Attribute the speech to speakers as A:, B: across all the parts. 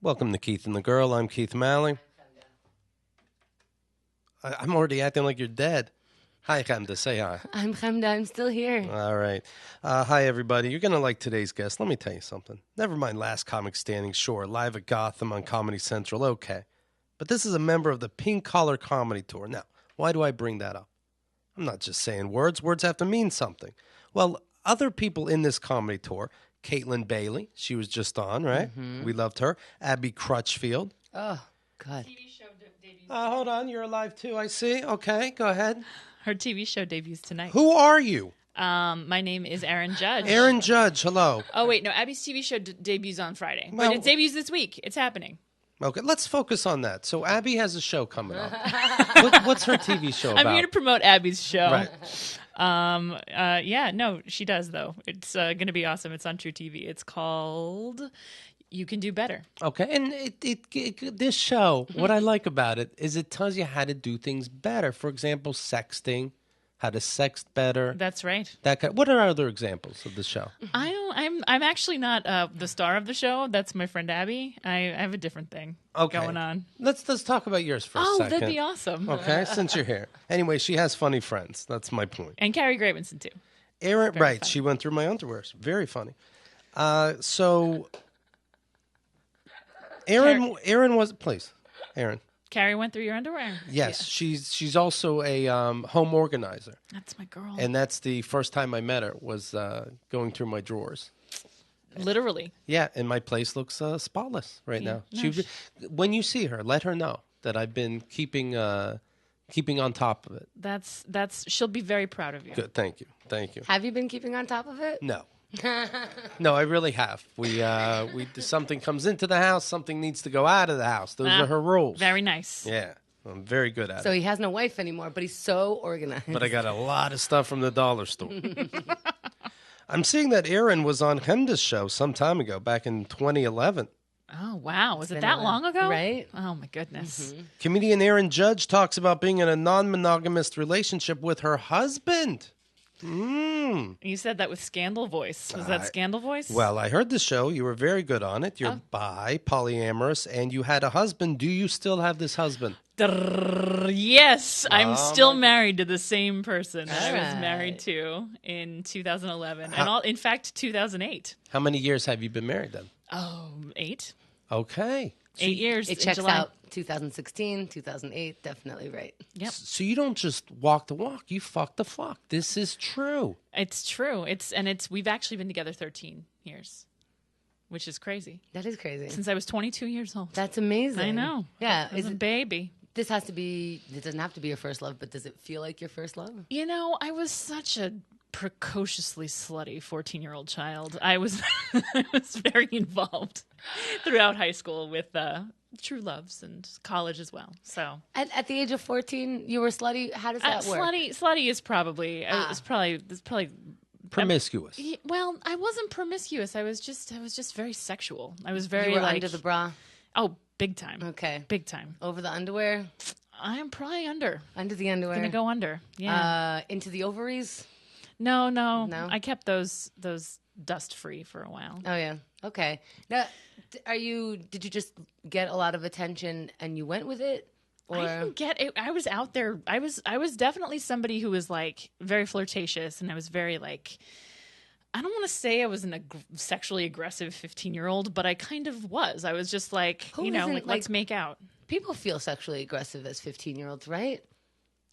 A: Welcome to Keith and the Girl. I'm Keith Malley. I'm already acting like you're dead. Hi, Chemda. Say hi.
B: I'm Chemda. I'm still here.
A: All right. Hi, everybody. You're going to like today's guest. Let me tell you something. Never mind Last Comic Standing, sure, live at Gotham on Comedy Central, okay. But this is a member of the Pink Collar Comedy Tour. Now, why do I bring that up? I'm not just saying words. Words have to mean something. Well, other people in this comedy tour, Caitlin Bailey, she was just on, right? Mm-hmm. We loved her. Abby Crutchfield.
B: Oh, God.
C: TV show debuts.
A: Hold on. You're alive, too, I see. Okay, go ahead.
C: Her TV show debuts tonight.
A: Who are you?
C: My name is Erin Judge.
A: Erin Judge, hello.
C: Oh, wait, no. Abby's TV show debuts on Friday.
A: Well,
C: but it debuts this week. It's happening.
A: Okay, let's focus on that. So Abby has a show coming up. What's her TV show about?
C: I'm here to promote Abby's show.
A: Right.
C: Yeah, no, she does, though. It's going to be awesome. It's on True TV. It's called You Can Do Better.
A: Okay, and this show, what I like about it is it tells you how to do things better. For example, sexting, how to sext better.
C: That's right.
A: What are other examples of the show?
C: I'm actually not the star of the show. That's my friend Abby. I have a different thing going on.
A: Let's talk about yours for a second.
C: That'd be awesome.
A: Okay, since you're here. Anyway, she has funny friends. That's my point.
C: And Carrie Gravenson, too.
A: Erin, right,
C: funny.
A: she went through my underwear. Very funny. So Erin was, please, Erin.
C: Carrie went through your underwear?
A: Yes, she's also a home organizer.
C: That's my girl.
A: And that's the first time I met her, was going through my drawers.
C: Literally.
A: Yeah, and my place looks spotless right now.
C: No,
A: when you see her, let her know that I've been keeping on top of it.
C: That's she'll be very proud of you.
A: Good, thank you.
B: Have you been keeping on top of it?
A: No. No, I really have. We something comes into the house, something needs to go out of the house. Those are her rules.
C: Very nice.
A: Yeah, I'm very good at it.
B: So he has no wife anymore, but he's so organized.
A: But I got a lot of stuff from the dollar store. I'm seeing that Erin was on Chemda's show some time ago, back in 2011.
C: Oh, wow. Was it that long ago?
B: Right?
C: Oh, my goodness.
B: Mm-hmm.
A: Comedian Erin Judge talks about being in a non-monogamous relationship with her husband.
C: You said that with Scandal voice. Was that Scandal voice?
A: Well, I heard the show. You were very good on it. You're bi, polyamorous, and you had a husband. Do you still have this husband?
C: Yes. I'm still married to the same person that I was
B: right.
C: married to in 2011. In fact, 2008.
A: How many years have you been married then?
C: Oh, 8?
A: Okay.
C: 8 years.
B: It
C: in
B: checks
C: July.
B: out 2016, 2008. Definitely right.
C: Yep.
A: So you don't just walk the walk. You fuck the fuck. This is true.
C: It's true. We've actually been together 13 years, which is crazy.
B: That is crazy.
C: Since I was 22 years old.
B: That's amazing.
C: I know.
B: Yeah.
C: I was a baby.
B: This doesn't have to be your first love, but does it feel like your first love?
C: You know, I was such a precociously slutty 14-year-old child. I was I was very involved throughout high school with true loves and college as well. So
B: At the age of 14, you were slutty. How does that work?
C: slutty is probably it's probably
A: Promiscuous.
C: well, I wasn't promiscuous. I was just very sexual. I was very
B: You were
C: like
B: under the bra.
C: oh, big time.
B: Okay.
C: Big time.
B: Over the underwear.
C: I'm probably under.
B: Under the underwear.
C: Gonna go under. Yeah.
B: Into the ovaries.
C: No.
B: No?
C: I kept those dust free for a while.
B: Oh yeah. Okay. Now, did you just get a lot of attention and you went with it? Or
C: I didn't get it. I was out there. I was definitely somebody who was like very flirtatious, and I was very like. I don't want to say I was a sexually aggressive 15-year-old, but I kind of was. I was just like,
B: Who
C: like,
B: isn't,
C: let's make out.
B: people feel sexually aggressive as 15-year-olds, right?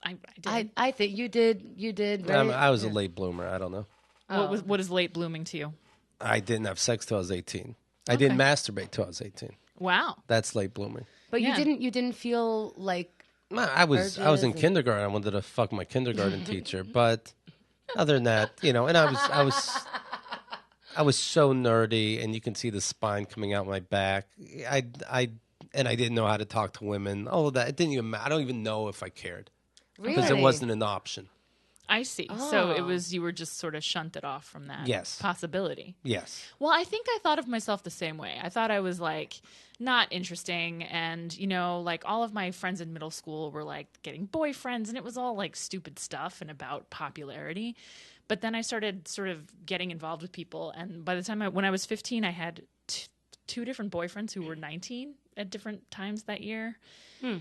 C: I did.
B: I think you did. You did. Right?
A: I was a late bloomer. I don't know.
C: What is late blooming to you?
A: I didn't have sex till I was 18. I didn't masturbate till I was 18.
C: Wow.
A: That's late blooming.
B: But
C: Yeah.
B: you didn't feel like
A: I was in
B: urges
A: kindergarten. I wanted to fuck my kindergarten teacher, but other than that, and I was so nerdy, and you can see the spine coming out my back. I didn't know how to talk to women. All of that. It didn't even matter. I don't even know if I cared because it
B: Really?
A: wasn't an option.
C: I see. So
B: Oh.
C: you were just sort of shunted off from that
A: Yes.
C: possibility.
A: Yes.
C: Well, I think I thought of myself the same way. I thought I was like not interesting, and like all of my friends in middle school were like getting boyfriends, and it was all like stupid stuff and about popularity. But then I started sort of getting involved with people, and by the time when I was 15, I had 2 different boyfriends who were 19 at different times that year.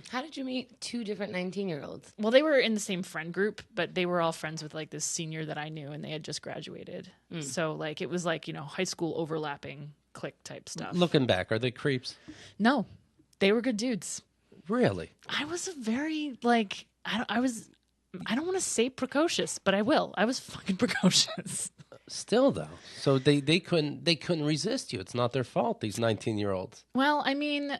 B: How did you meet 2 different 19-year-olds?
C: Well, they were in the same friend group, but they were all friends with like this senior that I knew, and they had just graduated. So like it was like, high school overlapping clique type stuff.
A: Looking back, are they creeps?
C: No, they were good dudes.
A: Really?
C: I was a very like I don't want to say precocious, but I will. I was fucking precocious.
A: Still though, so they couldn't resist you. It's not their fault. These 19-year-olds.
C: Well, I mean,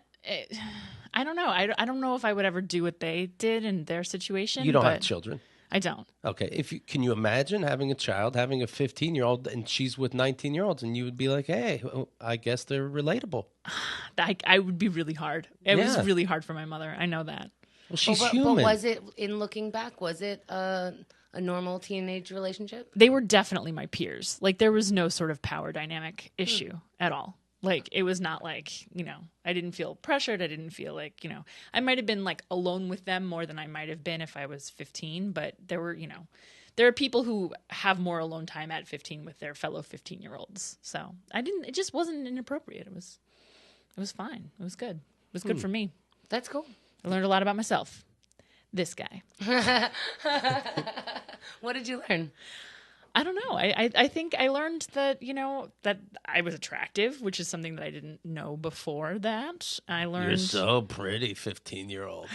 C: I don't know. I don't know if I would ever do what they did in their situation.
A: You don't
C: but
A: have children.
C: I don't.
A: Okay. Can you imagine having a child, having a 15-year-old, and she's with 19-year-olds, and you would be like, hey, I guess they're relatable.
C: I would be really hard. It was
A: Yeah.
C: really hard for my mother. I know that.
A: Well, she's
B: But
A: human.
B: was it, in looking back, was it a normal teenage relationship?
C: They were definitely my peers. Like there was no sort of power dynamic issue at all. Like it was not like, I didn't feel pressured. I didn't feel like, I might have been like alone with them more than I might have been if I was 15, but there were, there are people who have more alone time at 15 with their fellow 15-year-olds. So it just wasn't inappropriate. It was fine. It was good. It was good for me.
B: That's cool.
C: I learned a lot about myself. This guy.
B: What did you learn?
C: I don't know. I think I learned that, that I was attractive, which is something that I didn't know before that. I learned.
A: You're so pretty, 15-year-old.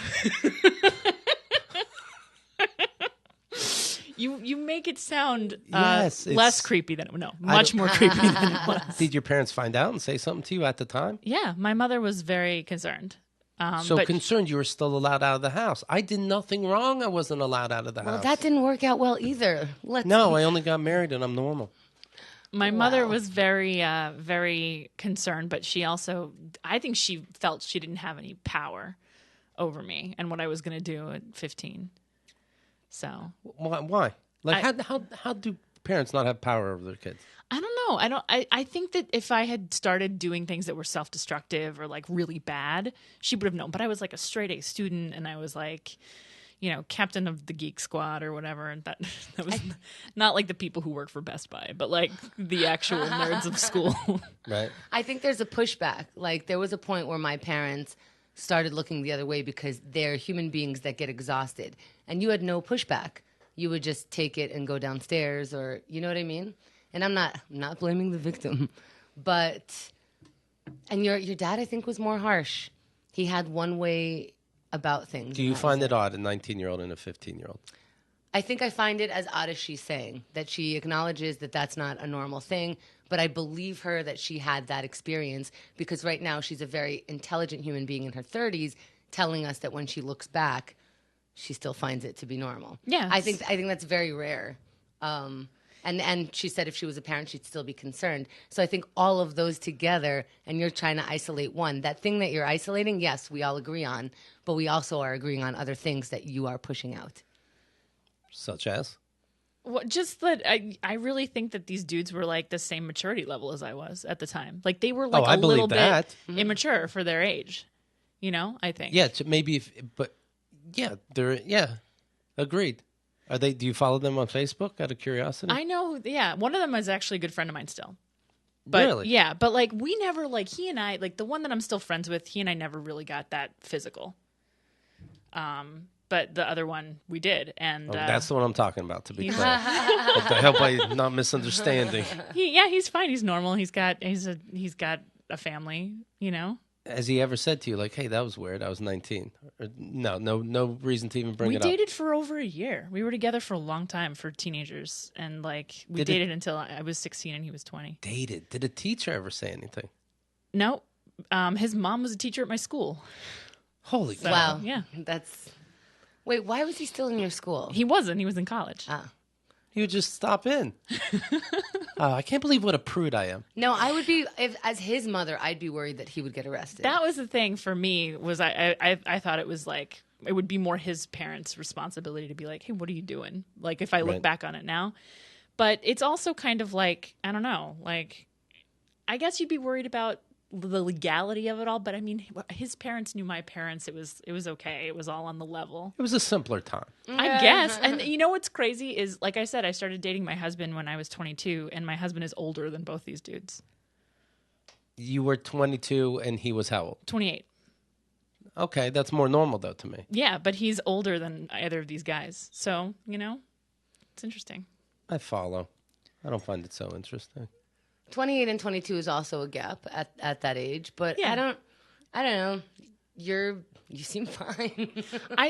C: You make it sound
A: Yes,
C: less creepy than much more creepy than it was.
A: Did your parents find out and say something to you at the time?
C: Yeah, my mother was very concerned.
A: So
C: but
A: concerned you were still allowed out of the house. I did nothing wrong. I wasn't allowed out of the
B: Well,
A: house.
B: that didn't work out well either.
A: No, I only got married and I'm normal.
C: my mother was very, very concerned, but she also, I think she felt she didn't have any power over me and what I was going to do at 15. So
A: Why? Like, how do parents not have power over their kids?
C: I don't know. I think that if I had started doing things that were self-destructive or like really bad, she would have known. But I was like a straight A student, and I was like, captain of the geek squad or whatever. And that was not like the people who work for Best Buy, but like the actual nerds of school.
A: Right?
B: I think there's a pushback. Like there was a point where my parents started looking the other way because they're human beings that get exhausted, and you had no pushback. You would just take it and go downstairs, or you know what I mean. And I'm not blaming the victim, but your dad I think was more harsh. He had one way about things.
A: Do you find it odd, a 19-year-old and a 15-year-old?
B: I think I find it as odd as she's saying, that she acknowledges that that's not a normal thing, but I believe her that she had that experience because right now she's a very intelligent human being in her 30s telling us that when she looks back, she still finds it to be normal.
C: Yeah.
B: I think that's very rare. And she said if she was a parent, she'd still be concerned. So I think all of those together, and you're trying to isolate one, that thing that you're isolating, yes, we all agree on, but we also are agreeing on other things that you are pushing out.
A: Such as?
C: Well, just that I really think that these dudes were like the same maturity level as I was at the time. Like they were like
A: I
C: a little
A: believe that.
C: bit immature for their age. I think.
A: Yeah, agreed. Do you follow them on Facebook out of curiosity?
C: I know. Yeah. One of them is actually a good friend of mine still. But,
A: really?
C: Yeah. But like we never he and I, like the one that I'm still friends with, he and I never really got that physical. But the other one we did. And
A: that's the one I'm talking about, to be clear. I hope I'm not misunderstanding.
C: He's fine. He's normal. He's got a family,
A: Has he ever said to you, like, hey, that was weird, I was 19? Or, no reason to even bring it up.
C: We dated for over a year. We were together for a long time for teenagers. And, we dated until I was 16 and he was 20.
A: Dated? Did a teacher ever say anything?
C: No. His mom was a teacher at my school.
A: Holy cow.
B: Wow.
C: Yeah.
B: Wait, why was he still in your school?
C: He wasn't. He was in college.
A: He would just stop in. I can't believe what a prude I am.
B: No, I would be, as his mother, I'd be worried that he would get arrested.
C: That was the thing for me, was I thought it was like, it would be more his parents' responsibility to be like, hey, what are you doing? Like, if I look back on it now. But it's also kind of like, I don't know, like, I guess you'd be worried about the legality of it all. But I mean, his parents knew my parents. It was okay. It was all on the level.
A: It was a simpler time.
C: I guess. And you know what's crazy is, like I said, I started dating my husband when I was 22, and my husband is older than both these dudes.
A: You were 22 and he was how old?
C: 28.
A: Okay, that's more normal though to me.
C: Yeah, but he's older than either of these guys. So, it's interesting.
A: I follow. I don't find it so interesting.
B: 28 and 22 is also a gap at that age, but
C: Yeah.
B: I don't know. You seem fine.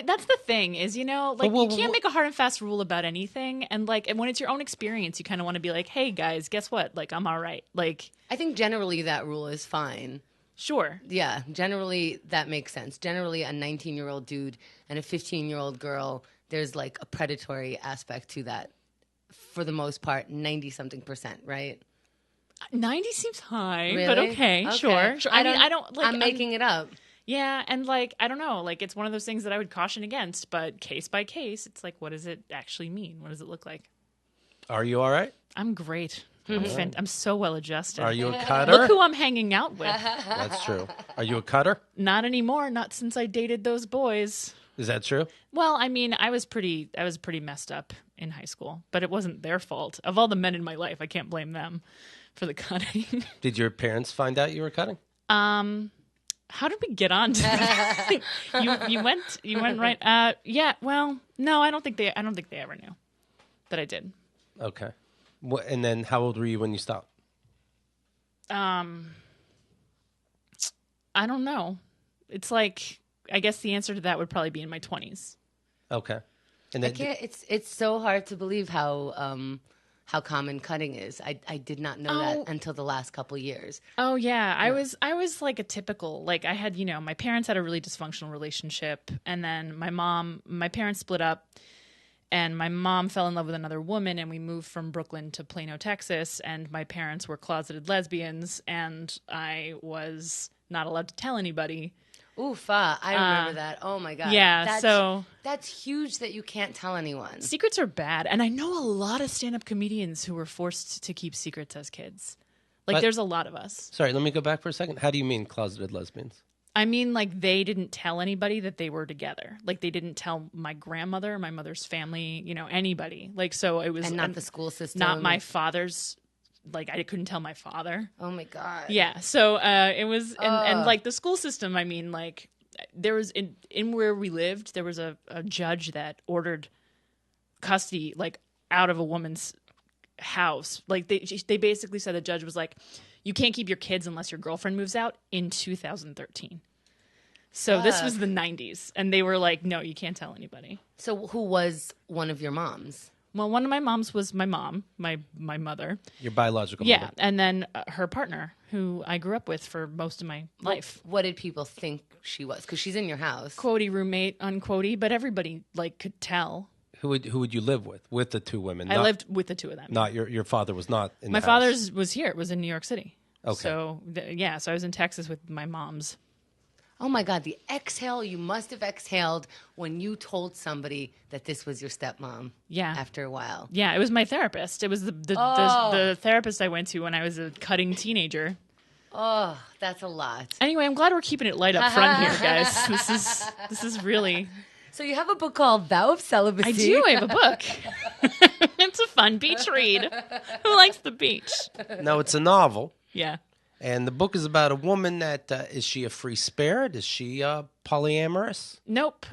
C: That's the thing is, like
A: well,
C: you can't make a hard and fast rule about anything. And when it's your own experience, you kind of want to be like, hey guys, guess what? Like, I'm all right. Like,
B: I think generally that rule is fine.
C: sure.
B: Yeah, generally that makes sense. Generally, a 19-year-old dude and a 15-year-old girl, there's like a predatory aspect to that. For the most part, 90-something%, right?
C: 90 seems high,
B: Really?
C: but okay, sure. I don't like.
B: I'm making it up.
C: Yeah, and like I don't know, like it's one of those things that I would caution against, but case by case, it's like, what does it actually mean? What does it look like?
A: Are you all right?
C: I'm great. I'm so well adjusted.
A: Are you a cutter?
C: Look who I'm hanging out with.
A: That's true. Are you a cutter?
C: Not anymore. Not since I dated those boys.
A: Is that true?
C: Well, I mean, I was pretty messed up in high school, but it wasn't their fault. Of all the men in my life, I can't blame them for the cutting.
A: Did your parents find out you were cutting?
C: How did we get on to that? you went right. Yeah. Well, no, I don't think they ever knew that I did.
A: Okay. And then how old were you when you stopped?
C: I don't know. It's like I guess the answer to that would probably be in my 20s.
A: Okay. And
B: I
A: then
B: can't. It's so hard to believe how common cutting is. I did not know that until the last couple years.
C: Oh yeah, I was like a typical, like I had, my parents had a really dysfunctional relationship, and then my parents split up, and my mom fell in love with another woman, and we moved from Brooklyn to Plano, Texas, and my parents were closeted lesbians, and I was not allowed to tell anybody.
B: I remember that. Oh my God.
C: Yeah,
B: that's huge that you can't tell anyone.
C: Secrets are bad, and I know a lot of stand-up comedians who were forced to keep secrets as kids. Like, there's a lot of us.
A: Sorry, let me go back for a second. How do you mean closeted lesbians?
C: I mean, like, they didn't tell anybody that they were together. Like, they didn't tell my grandmother, my mother's family, anybody. Like, so it was...
B: And not the school system.
C: Not my father's... Like, I couldn't tell my father.
B: Oh, my God.
C: Yeah, so it was... And like, the school system, I mean, like, there was... In where we lived, there was a judge that ordered custody, like, out of a woman's house. Like, they basically said the judge was like, you can't keep your kids unless your girlfriend moves out in 2013. So this was the 90s. And they were like, no, you can't tell anybody.
B: So who was one of your moms?
C: Well, one of my moms was my mom, my mother.
A: Your biological
C: Yeah,
A: mother.
C: and then her partner, who I grew up with for most of my life.
B: What did people think she was? Because she's in your house.
C: Quotey roommate, unquotey, but everybody, like, could tell.
A: Who would you live with? With the two women?
C: I lived with the two of them.
A: Not your father was not in
C: My
A: the house.
C: father's was here. It was in New York City.
A: Okay.
C: So, so I was in Texas with my mom's.
B: Oh my God, the exhale you must have exhaled when you told somebody that this was your stepmom.
C: Yeah.
B: After a while.
C: Yeah, it was my therapist. It was the therapist I went to when I was a cutting teenager.
B: Oh, that's a lot.
C: Anyway, I'm glad we're keeping it light up front here, guys. This is really...
B: So you have a book called Vow of Celibacy.
C: I do. I have a book. It's a fun beach read. Who likes the beach?
A: No, it's a novel.
C: Yeah.
A: And the book is about a woman that, is she a free spirit? Is she polyamorous?
C: Nope.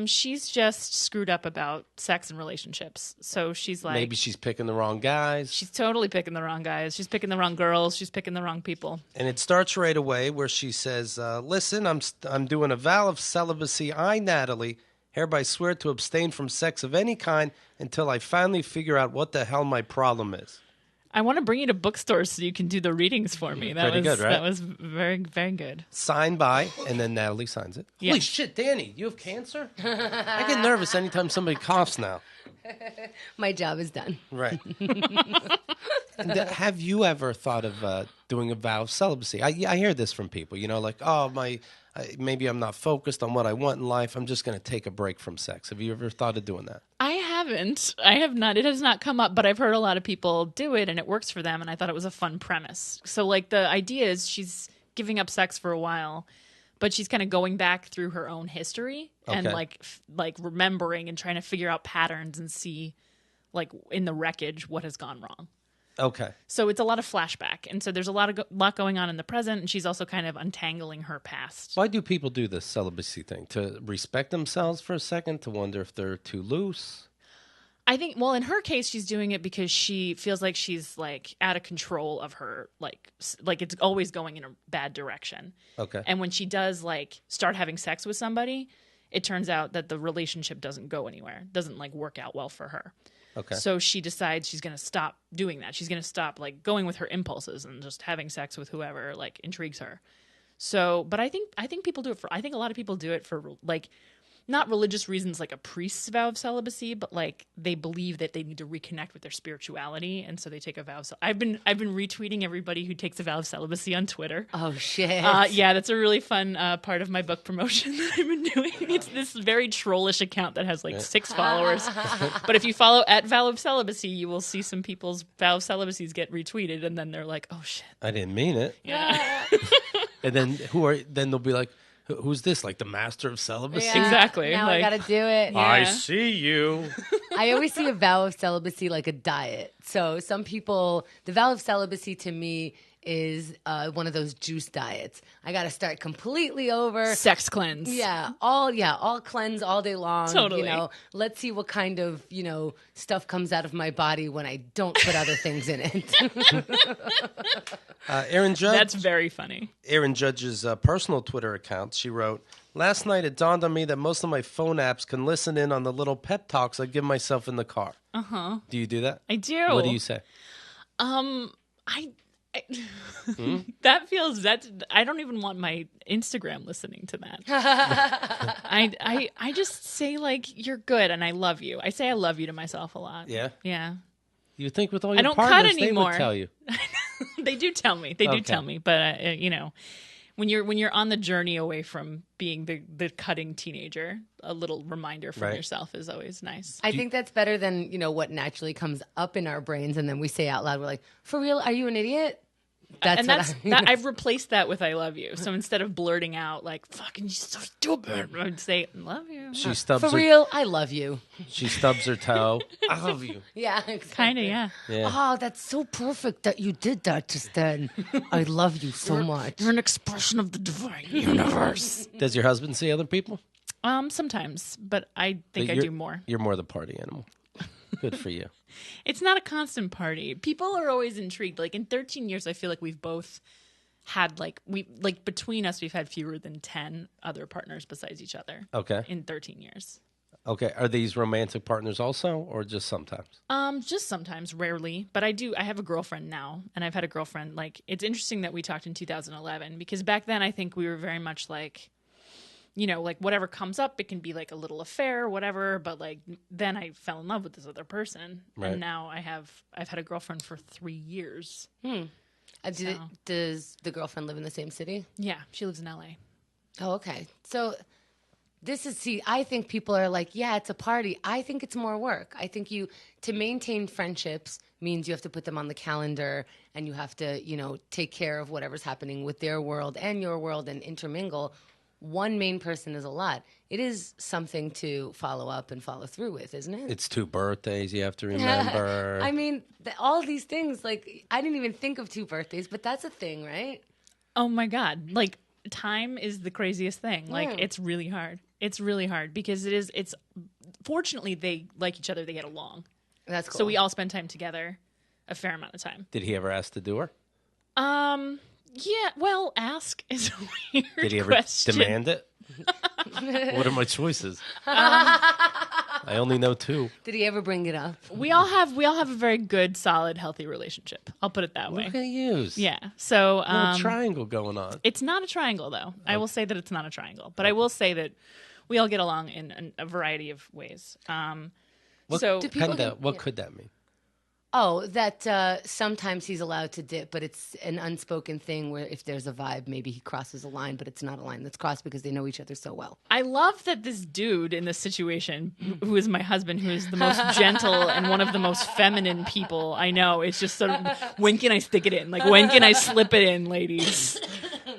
C: She's just screwed up about sex and relationships. So she's like...
A: Maybe she's picking the wrong guys.
C: She's totally picking the wrong guys. She's picking the wrong girls. She's picking the wrong people.
A: And it starts right away where she says, listen, I'm doing a vow of celibacy. I, Natalie, hereby swear to abstain from sex of any kind until I finally figure out what the hell my problem is.
C: I want to bring you to bookstores so you can do the readings for me.
A: Pretty good, right?
C: That was very, very good.
A: Signed by, and then Natalie signs it.
C: Yeah.
A: Holy shit, Danny, you have cancer? I get nervous anytime somebody coughs now.
B: My job is done.
A: Right. And have you ever thought of doing a vow of celibacy? I hear this from people, like, oh, maybe I'm not focused on what I want in life. I'm just going to take a break from sex. Have you ever thought of doing that?
C: I haven't. I have not. It has not come up, but I've heard a lot of people do it and it works for them. And I thought it was a fun premise. So like the idea is she's giving up sex for a while, but she's kind of going back through her own history and
A: Okay.
C: like remembering and trying to figure out patterns and see like in the wreckage what has gone wrong.
A: Okay.
C: So it's a lot of flashback. And so there's a lot going on in the present, and she's also kind of untangling her past.
A: Why do people do this celibacy thing? To respect themselves for a second? To wonder if they're too loose?
C: I think, well, in her case, she's doing it because she feels like she's like out of control of her, like it's always going in a bad direction.
A: Okay.
C: And when she does like start having sex with somebody, it turns out that the relationship doesn't go anywhere, doesn't like work out well for her.
A: Okay.
C: So she decides she's going to stop doing that. She's going to stop like going with her impulses and just having sex with whoever like intrigues her. So, but I think people do it for, I think a lot of people do it for like, not religious reasons like a priest's vow of celibacy, but like they believe that they need to reconnect with their spirituality, and so they take a vow. So I've been retweeting everybody who takes a vow of celibacy on Twitter.
B: Oh shit!
C: Yeah, that's a really fun part of my book promotion that I've been doing. It's this very trollish account that has like 6 followers, but if you follow at vow of celibacy, you will see some people's vow of celibacies get retweeted, and then they're like, "Oh shit,
A: I didn't mean it."
C: yeah."
A: And then then they'll be like, who's this? Like the master of celibacy?
B: Yeah,
C: Exactly.
B: Now
C: Like-
B: I gotta do it.
C: Yeah.
A: I see you.
B: I always see a vow of celibacy like a diet. So some people, the vow of celibacy to me is one of those juice diets. I got to start completely over.
C: Sex cleanse.
B: All cleanse all day long.
C: Totally.
B: You know, let's see what kind of, stuff comes out of my body when I don't put other things in it.
A: Erin Judge.
C: That's very funny.
A: Erin Judge's personal Twitter account. She wrote, "Last night it dawned on me that most of my phone apps can listen in on the little pep talks I give myself in the car."
C: Uh-huh.
A: Do you do that?
C: I do.
A: What do you say?
C: I don't even want my Instagram listening to that. I just say like, you're good and I love you. I say I love you to myself a lot.
A: Yeah?
C: Yeah.
A: You think with all your
C: don't cut
A: partners, they
C: anymore.
A: would tell you.
C: They do tell me. They do
A: Okay.
C: tell me. But when you're on the journey away from being the cutting teenager, a little reminder from
A: Right.
C: yourself is always nice.
B: I think that's better than, what naturally comes up in our brains and then we say out loud, we're like, for real, are you an idiot?
C: I've replaced that with "I love you." So instead of blurting out like "fucking you're so stupid," I would say "love you."
A: She stubs
B: For
A: her
B: real, I love you.
A: She stubs her toe. I love you.
B: Yeah, exactly.
C: Kind of, yeah.
A: Yeah.
B: Oh, that's so perfect that you did that just then. I love you so much.
C: You're an expression of the divine universe.
A: Does your husband see other people?
C: Sometimes, but I think
A: But
C: I
A: you're-
C: do more.
A: You're more the party animal. Good for you.
C: It's not a constant party. People are always intrigued. Like in 13 years, I feel like we've both had between us, we've had fewer than 10 other partners besides each other.
A: Okay.
C: In 13 years.
A: Okay. Are these romantic partners also, or just sometimes?
C: Just sometimes, rarely. But I have a girlfriend now, and I've had a girlfriend. Like, it's interesting that we talked in 2011 because back then I think we were very much like, like whatever comes up, it can be like a little affair, whatever. But like then I fell in love with this other person,
A: Right.
C: and now I've had a girlfriend for 3 years.
B: Does the girlfriend live in the same city?
C: Yeah, she lives in LA.
B: Oh, okay. So I think people are like, yeah, it's a party. I think it's more work. I think to maintain friendships means you have to put them on the calendar and you have to, take care of whatever's happening with their world and your world and intermingle. One main person is a lot. It is something to follow up and follow through with, isn't it?
A: It's 2 birthdays you have to remember.
B: I mean, all these things, like, I didn't even think of 2 birthdays, but that's a thing, right?
C: Oh my God. Like, time is the craziest thing. Like, it's really hard. It's really hard because it's fortunately they like each other, they get along.
B: That's cool.
C: So we all spend time together a fair amount of time.
A: Did he ever ask to do her?
C: Yeah, well, ask is a weird
A: Did he ever
C: question.
A: demand it? What are my choices? I only know 2.
B: Did he ever bring it up?
C: We all have a very good, solid, healthy relationship. I'll put it that way.
A: Look at you.
C: Yeah. So
A: Little triangle going on.
C: it's not a triangle, though. I will say that it's not a triangle, but I will say that we all get along in a variety of ways.
A: What,
C: so
B: people
A: what could that mean?
B: Oh, that sometimes he's allowed to dip, but it's an unspoken thing where if there's a vibe, maybe he crosses a line, but it's not a line that's crossed because they know each other so well.
C: I love that this dude in this situation, who is my husband, who is the most gentle and one of the most feminine people I know, is just sort of, when can I stick it in? Like, when can I slip it in, ladies?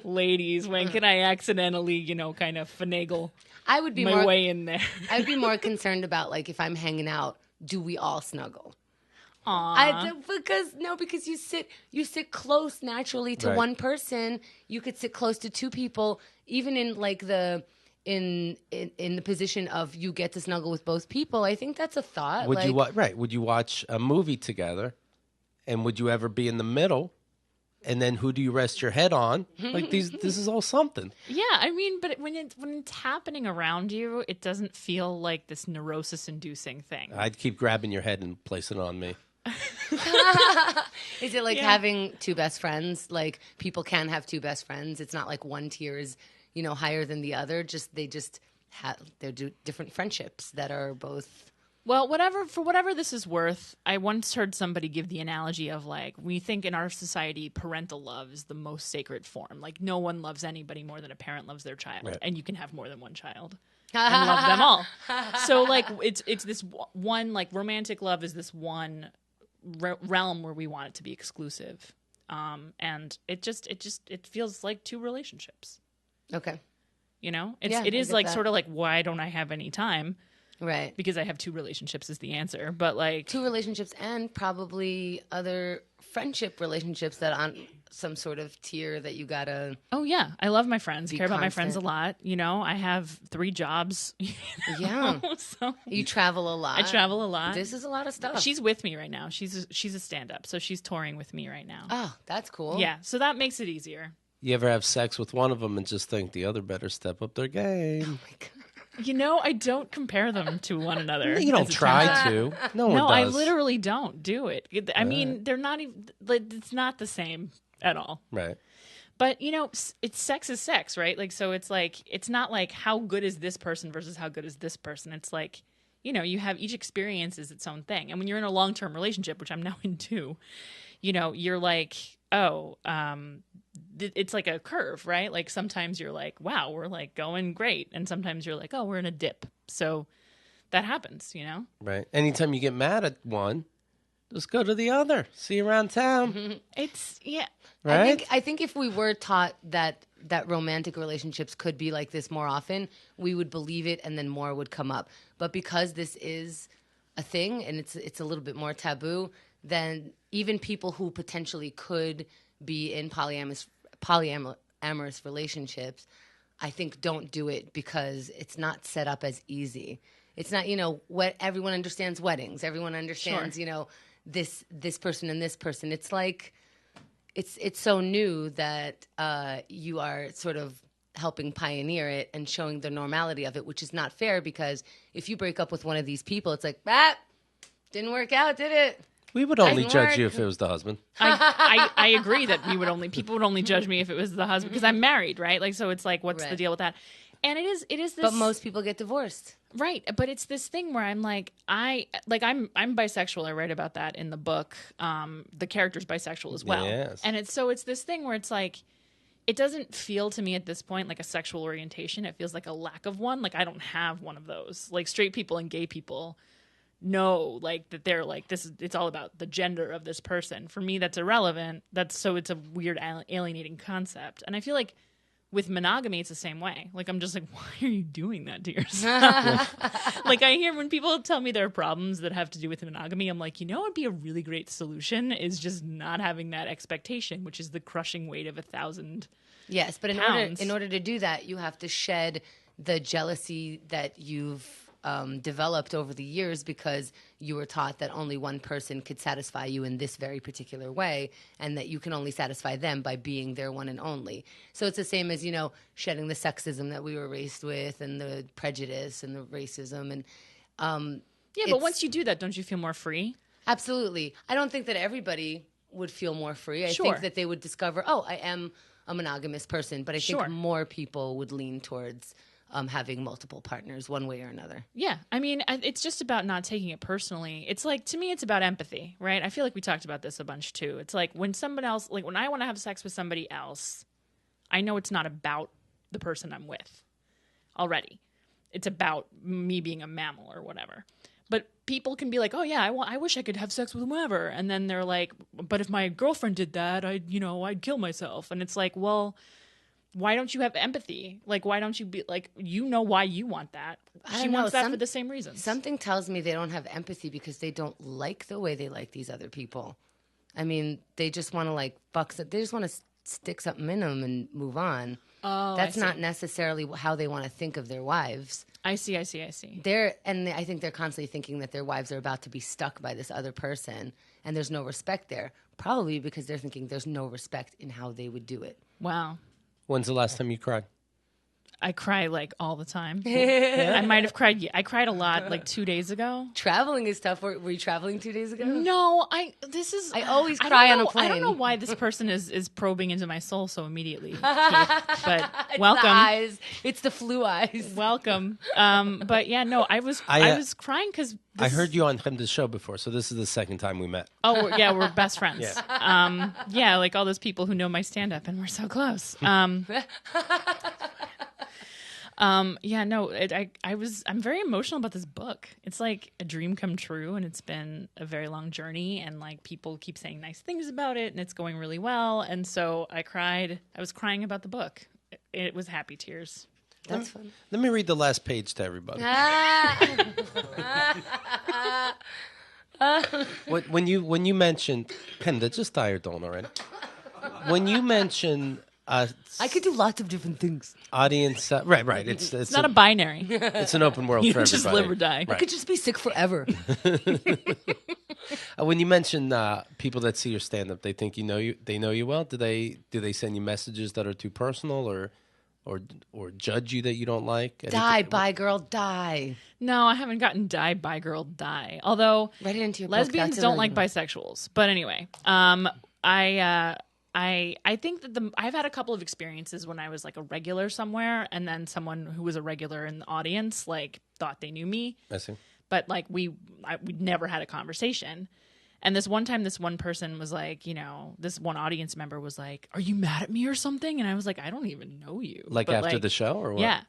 C: Ladies, when can I accidentally, kind of finagle
B: I would be
C: my way in there?
B: I'd be more concerned about, like, if I'm hanging out, do we all snuggle? Because you sit close naturally to
A: Right.
B: one person. You could sit close to two people, even in like in the position of you get to snuggle with both people. I think that's a thought.
A: Would you Would you watch a movie together, and would you ever be in the middle? And then who do you rest your head on? Like this is all something.
C: Yeah, I mean, but when it's happening around you, it doesn't feel like this neurosis-inducing thing.
A: I'd keep grabbing your head and place it on me.
B: Is it like having two best friends? Like people can have two best friends. It's not like one tier is, higher than the other. They're different friendships that are both.
C: Well, for whatever this is worth, I once heard somebody give the analogy of like, we think in our society parental love is the most sacred form. Like no one loves anybody more than a parent loves their child,
A: Right.
C: and you can have more than one child and love them all. So like it's this one, like romantic love is this one realm where we want it to be exclusive, and it feels like two relationships.
B: Okay.
C: It is like sort of like, why don't I have any time?
B: Right.
C: Because I have two relationships is the answer. But like
B: two relationships and probably other friendship relationships that on some sort of tier that you gotta.
C: Oh yeah, I love my friends.
B: Be
C: Care about my
B: constant.
C: friends a lot. I have 3 jobs.
B: Yeah.
C: So
B: You travel a lot.
C: I travel a lot.
B: This is a lot of stuff.
C: She's with me right now. She's a stand-up, so she's touring with me right now.
B: Oh, that's cool.
C: Yeah, so that makes it easier.
A: You ever have sex with one of them and just think the other better step up their game?
B: Oh my God.
C: I don't compare them to one another.
A: You don't
C: as it
A: try
C: turns out.
A: to. No one
C: No,
A: does.
C: I literally don't do it. I mean, they're not even. Like, it's not the same at all.
A: Right.
C: But it's sex is sex, right? Like, so it's like it's not like how good is this person versus how good is this person. It's like you have each experience is its own thing. And when you're in a long-term relationship, which I'm now in too, you're like, it's like a curve, right? Like sometimes you're like, wow, we're like going great, and sometimes you're like, oh, we're in a dip. So that happens,
A: Right. Anytime you get mad at one, just go to the other. See you around town.
C: It's
A: Right?
B: I think if we were taught that romantic relationships could be like this more often, we would believe it and then more would come up. But because this is a thing and it's a little bit more taboo, then even people who potentially could be in polyamorous relationships, I think don't do it because it's not set up as easy. It's not, what everyone understands weddings. Everyone understands, this person and this person. It's like it's so new that you are sort of helping pioneer it and showing the normality of it, which is not fair because if you break up with one of these people, it's like, didn't work out, did it?
A: We would only judge you if it was the husband.
C: I agree that people would only judge me if it was the husband because I'm married, right? Like, so it's like, what's the
B: Right.
C: deal with that? And it is this.
B: But most people get divorced.
C: Right, but it's this thing where I'm like, I'm bisexual. I write about that in the book. The character's bisexual as well,
A: Yes.
C: and it's this thing where it's like, it doesn't feel to me at this point like a sexual orientation. It feels like a lack of one. Like I don't have one of those. Like straight people and gay people know like that they're like this. It's all about the gender of this person. For me, that's irrelevant. It's a weird alienating concept, and I feel like. With monogamy, it's the same way. Like, I'm just like, why are you doing that to yourself? Like, I hear when people tell me there are problems that have to do with monogamy, I'm like, what'd be a really great solution is just not having that expectation, which is the crushing weight of 1,000
B: Yes, but
C: pounds.
B: in order to do that, you have to shed the jealousy that you've developed over the years because you were taught that only one person could satisfy you in this very particular way and that you can only satisfy them by being their one and only. So it's the same as, shedding the sexism that we were raised with and the prejudice and the racism. And
C: but once you do that, don't you feel more free?
B: Absolutely. I don't think that everybody would feel more free. I
C: Sure.
B: think that they would discover, I am a monogamous person, but I
C: Sure.
B: think more people would lean towards having multiple partners one way or another.
C: Yeah. I mean, it's just about not taking it personally. It's like, to me, it's about empathy, right? I feel like we talked about this a bunch too. It's like when someone else, like when I want to have sex with somebody else, I know it's not about the person I'm with already. It's about me being a mammal or whatever. But people can be like, oh yeah, I wish I could have sex with whoever. And then they're like, but if my girlfriend did that, I'd kill myself. And it's like, well, why don't you have empathy? Like, why don't you be like, you know why you want that?
B: I
C: She
B: don't know,
C: wants that for the same reasons.
B: Something tells me they don't have empathy because they don't like the way they like these other people. I mean, they just want to like fuck. They just want to stick something in them and move on.
C: Oh,
B: That's
C: I see.
B: not necessarily how they want to think of their wives.
C: I see.
B: I think they're constantly thinking that their wives are about to be stuck by this other person, and there's no respect there. Probably because they're thinking there's no respect in how they would do it.
C: Wow.
A: When's the last time you cried?
C: I cry like all the time. I might have cried. I cried a lot like 2 days ago.
B: Traveling is tough. Were you traveling 2 days ago?
C: No, I
B: always cry on a plane.
C: I don't know why this person is probing into my soul so immediately. But
B: It's
C: welcome.
B: the eyes. It's the flu eyes.
C: Welcome. But yeah, no, I was crying because
A: I heard you on Chemda's show before, so this is the second time we met.
C: Oh yeah, we're best friends.
A: Yeah.
C: Yeah, like all those people who know my stand up and we're so close. Yeah, no, I'm very emotional about this book. It's like a dream come true, and it's been a very long journey, and like people keep saying nice things about it, and it's going really well. And so I cried. I was crying about the book. It was happy tears.
B: That's fun.
A: Let me read the last page to everybody. When you mentioned Penda, just tired don't already. When you mentioned
B: I could do lots of different things.
A: audience, right. It's
C: Not a binary.
A: it's an open world
C: You
A: for
C: just
A: everybody.
C: live or die.
B: I could just be sick forever.
A: When you mention people that see your stand up, they think they know you well. Do they send you messages that are too personal or judge you that you don't like?
B: Die, bye, girl, die.
C: No, I haven't gotten die by girl die. Although
B: Write it into your book.
C: lesbians
B: That's
C: don't like
B: illegal.
C: bisexuals. But anyway, I think that I've had a couple of experiences when I was like a regular somewhere, and then someone who was a regular in the audience like thought they knew me,
A: I see.
C: but like we'd never had a conversation. And this one time, this one person was like, this one audience member was like, "Are you mad at me or something?" And I was like, "I don't even know you."
A: Like
C: But,
A: after the show or what?
C: Yeah.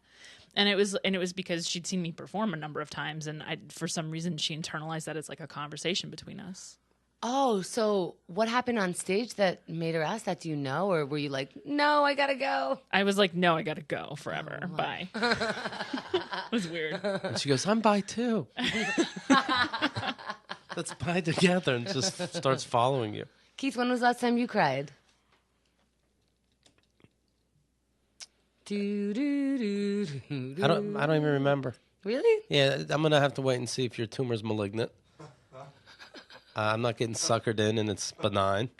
C: And it was because she'd seen me perform a number of times, and for some reason she internalized that as like a conversation between us.
B: Oh, so what happened on stage that made her ask that? Do you know? Or were you like, no, I gotta go?
C: I was like, no, I gotta go forever. Bye. It was weird.
A: And she goes, I'm bi too. Let's bi together, and just starts following you.
B: Keith, when was the last time you cried?
A: I don't even remember.
B: Really?
A: Yeah, I'm gonna have to wait and see if your tumor's malignant. I'm not getting suckered in, and it's benign.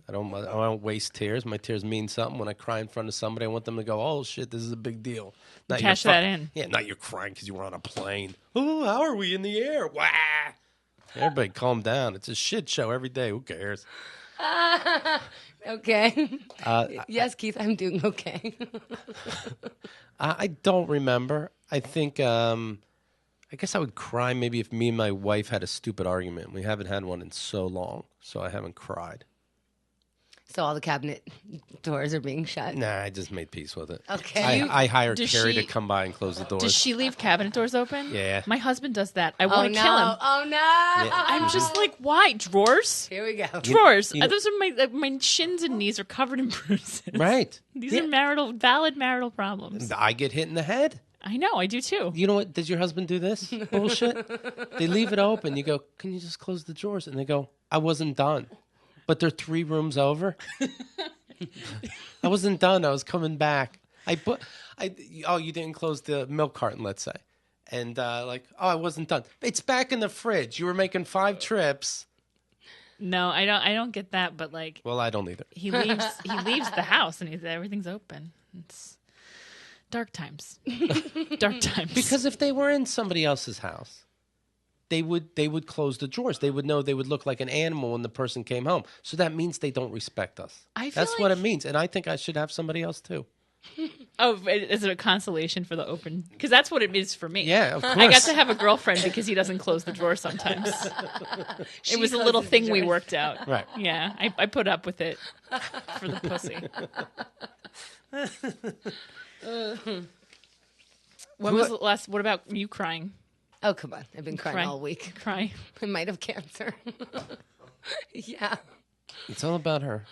A: I don't waste tears. My tears mean something. When I cry in front of somebody, I want them to go, "Oh shit, this is a big deal." Not
C: Cash that in.
A: Yeah, not you're crying because you were on a plane. Oh, how are we in the air? Wah! Everybody, calm down. It's a shit show every day. Who cares?
B: Okay. Yes, Keith, I'm doing okay.
A: I don't remember. I think. I guess I would cry maybe if me and my wife had a stupid argument. We haven't had one in so long, so I haven't cried.
B: So all the cabinet doors are being shut.
A: Nah, I just made peace with it.
B: Okay.
A: I hired
C: Does
A: Carrie
C: she-
A: to come by and close the doors.
C: Does she leave cabinet doors open?
A: Yeah.
C: My husband does that. I
B: Oh
C: want
B: no!
C: to kill him.
B: Oh no!
C: I'm just like, why? Drawers?
B: Here we go.
C: Drawers.
A: you know-
C: Those are my shins and knees are covered in bruises.
A: Right.
C: These
A: Yeah.
C: are valid marital problems.
A: I get hit in the head.
C: I know, I do too.
A: You know what? Does your husband do this bullshit? They leave it open. You go, can you just close the drawers? And they go, I wasn't done. But they're 3 rooms over. I wasn't done. I was coming back. You didn't close the milk carton, let's say. And I wasn't done. It's back in the fridge. You were making 5 trips.
C: No, I don't get that, but like
A: Well, I don't either.
C: he leaves the house and everything's open. It's dark times. Dark times.
A: Because if they were in somebody else's house, they would close the drawers. They would know they would look like an animal when the person came home. So that means they don't respect us.
C: I feel
A: That's what
C: like-
A: it means. And I think I should have somebody else too.
C: Oh, is it a consolation for the open? Because that's what it is for me.
A: Yeah, of course.
C: I got to have a girlfriend because he doesn't close the drawer sometimes. It was a little
B: closes the
C: thing we
B: drawers.
C: worked out.
A: Right.
C: Yeah, I put up with it for the pussy. When was the last? What about you crying?
B: Oh come on! I've been crying all week.
C: Cry.
B: I might have cancer. Yeah.
A: It's all about her.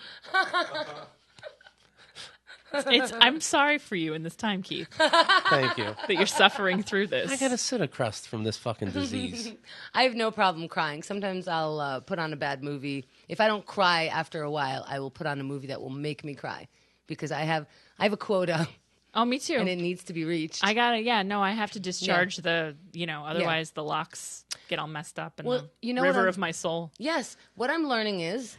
C: I'm sorry for you in this time, Keith,
A: Thank you.
C: that you're suffering through this.
A: I gotta sit across from this fucking disease.
B: I have no problem crying. Sometimes I'll put on a bad movie. If I don't cry after a while, I will put on a movie that will make me cry because I have a quota
C: Oh, me too.
B: and it needs to be reached.
C: I got it. Yeah, no, I have to discharge otherwise the locks get all messed up in the river of my soul.
B: Yes. What I'm learning is,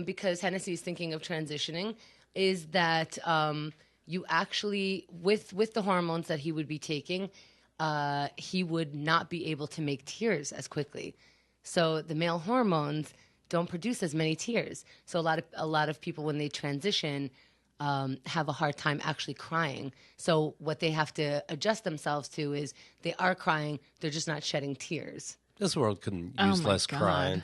B: because Hennessy is thinking of transitioning, is that you actually, with the hormones that he would be taking, he would not be able to make tears as quickly. So the male hormones don't produce as many tears. So a lot of people, when they transition, have a hard time actually crying. So what they have to adjust themselves to is they are crying, they're just not shedding tears.
A: This world couldn't use less
C: God.
A: crying.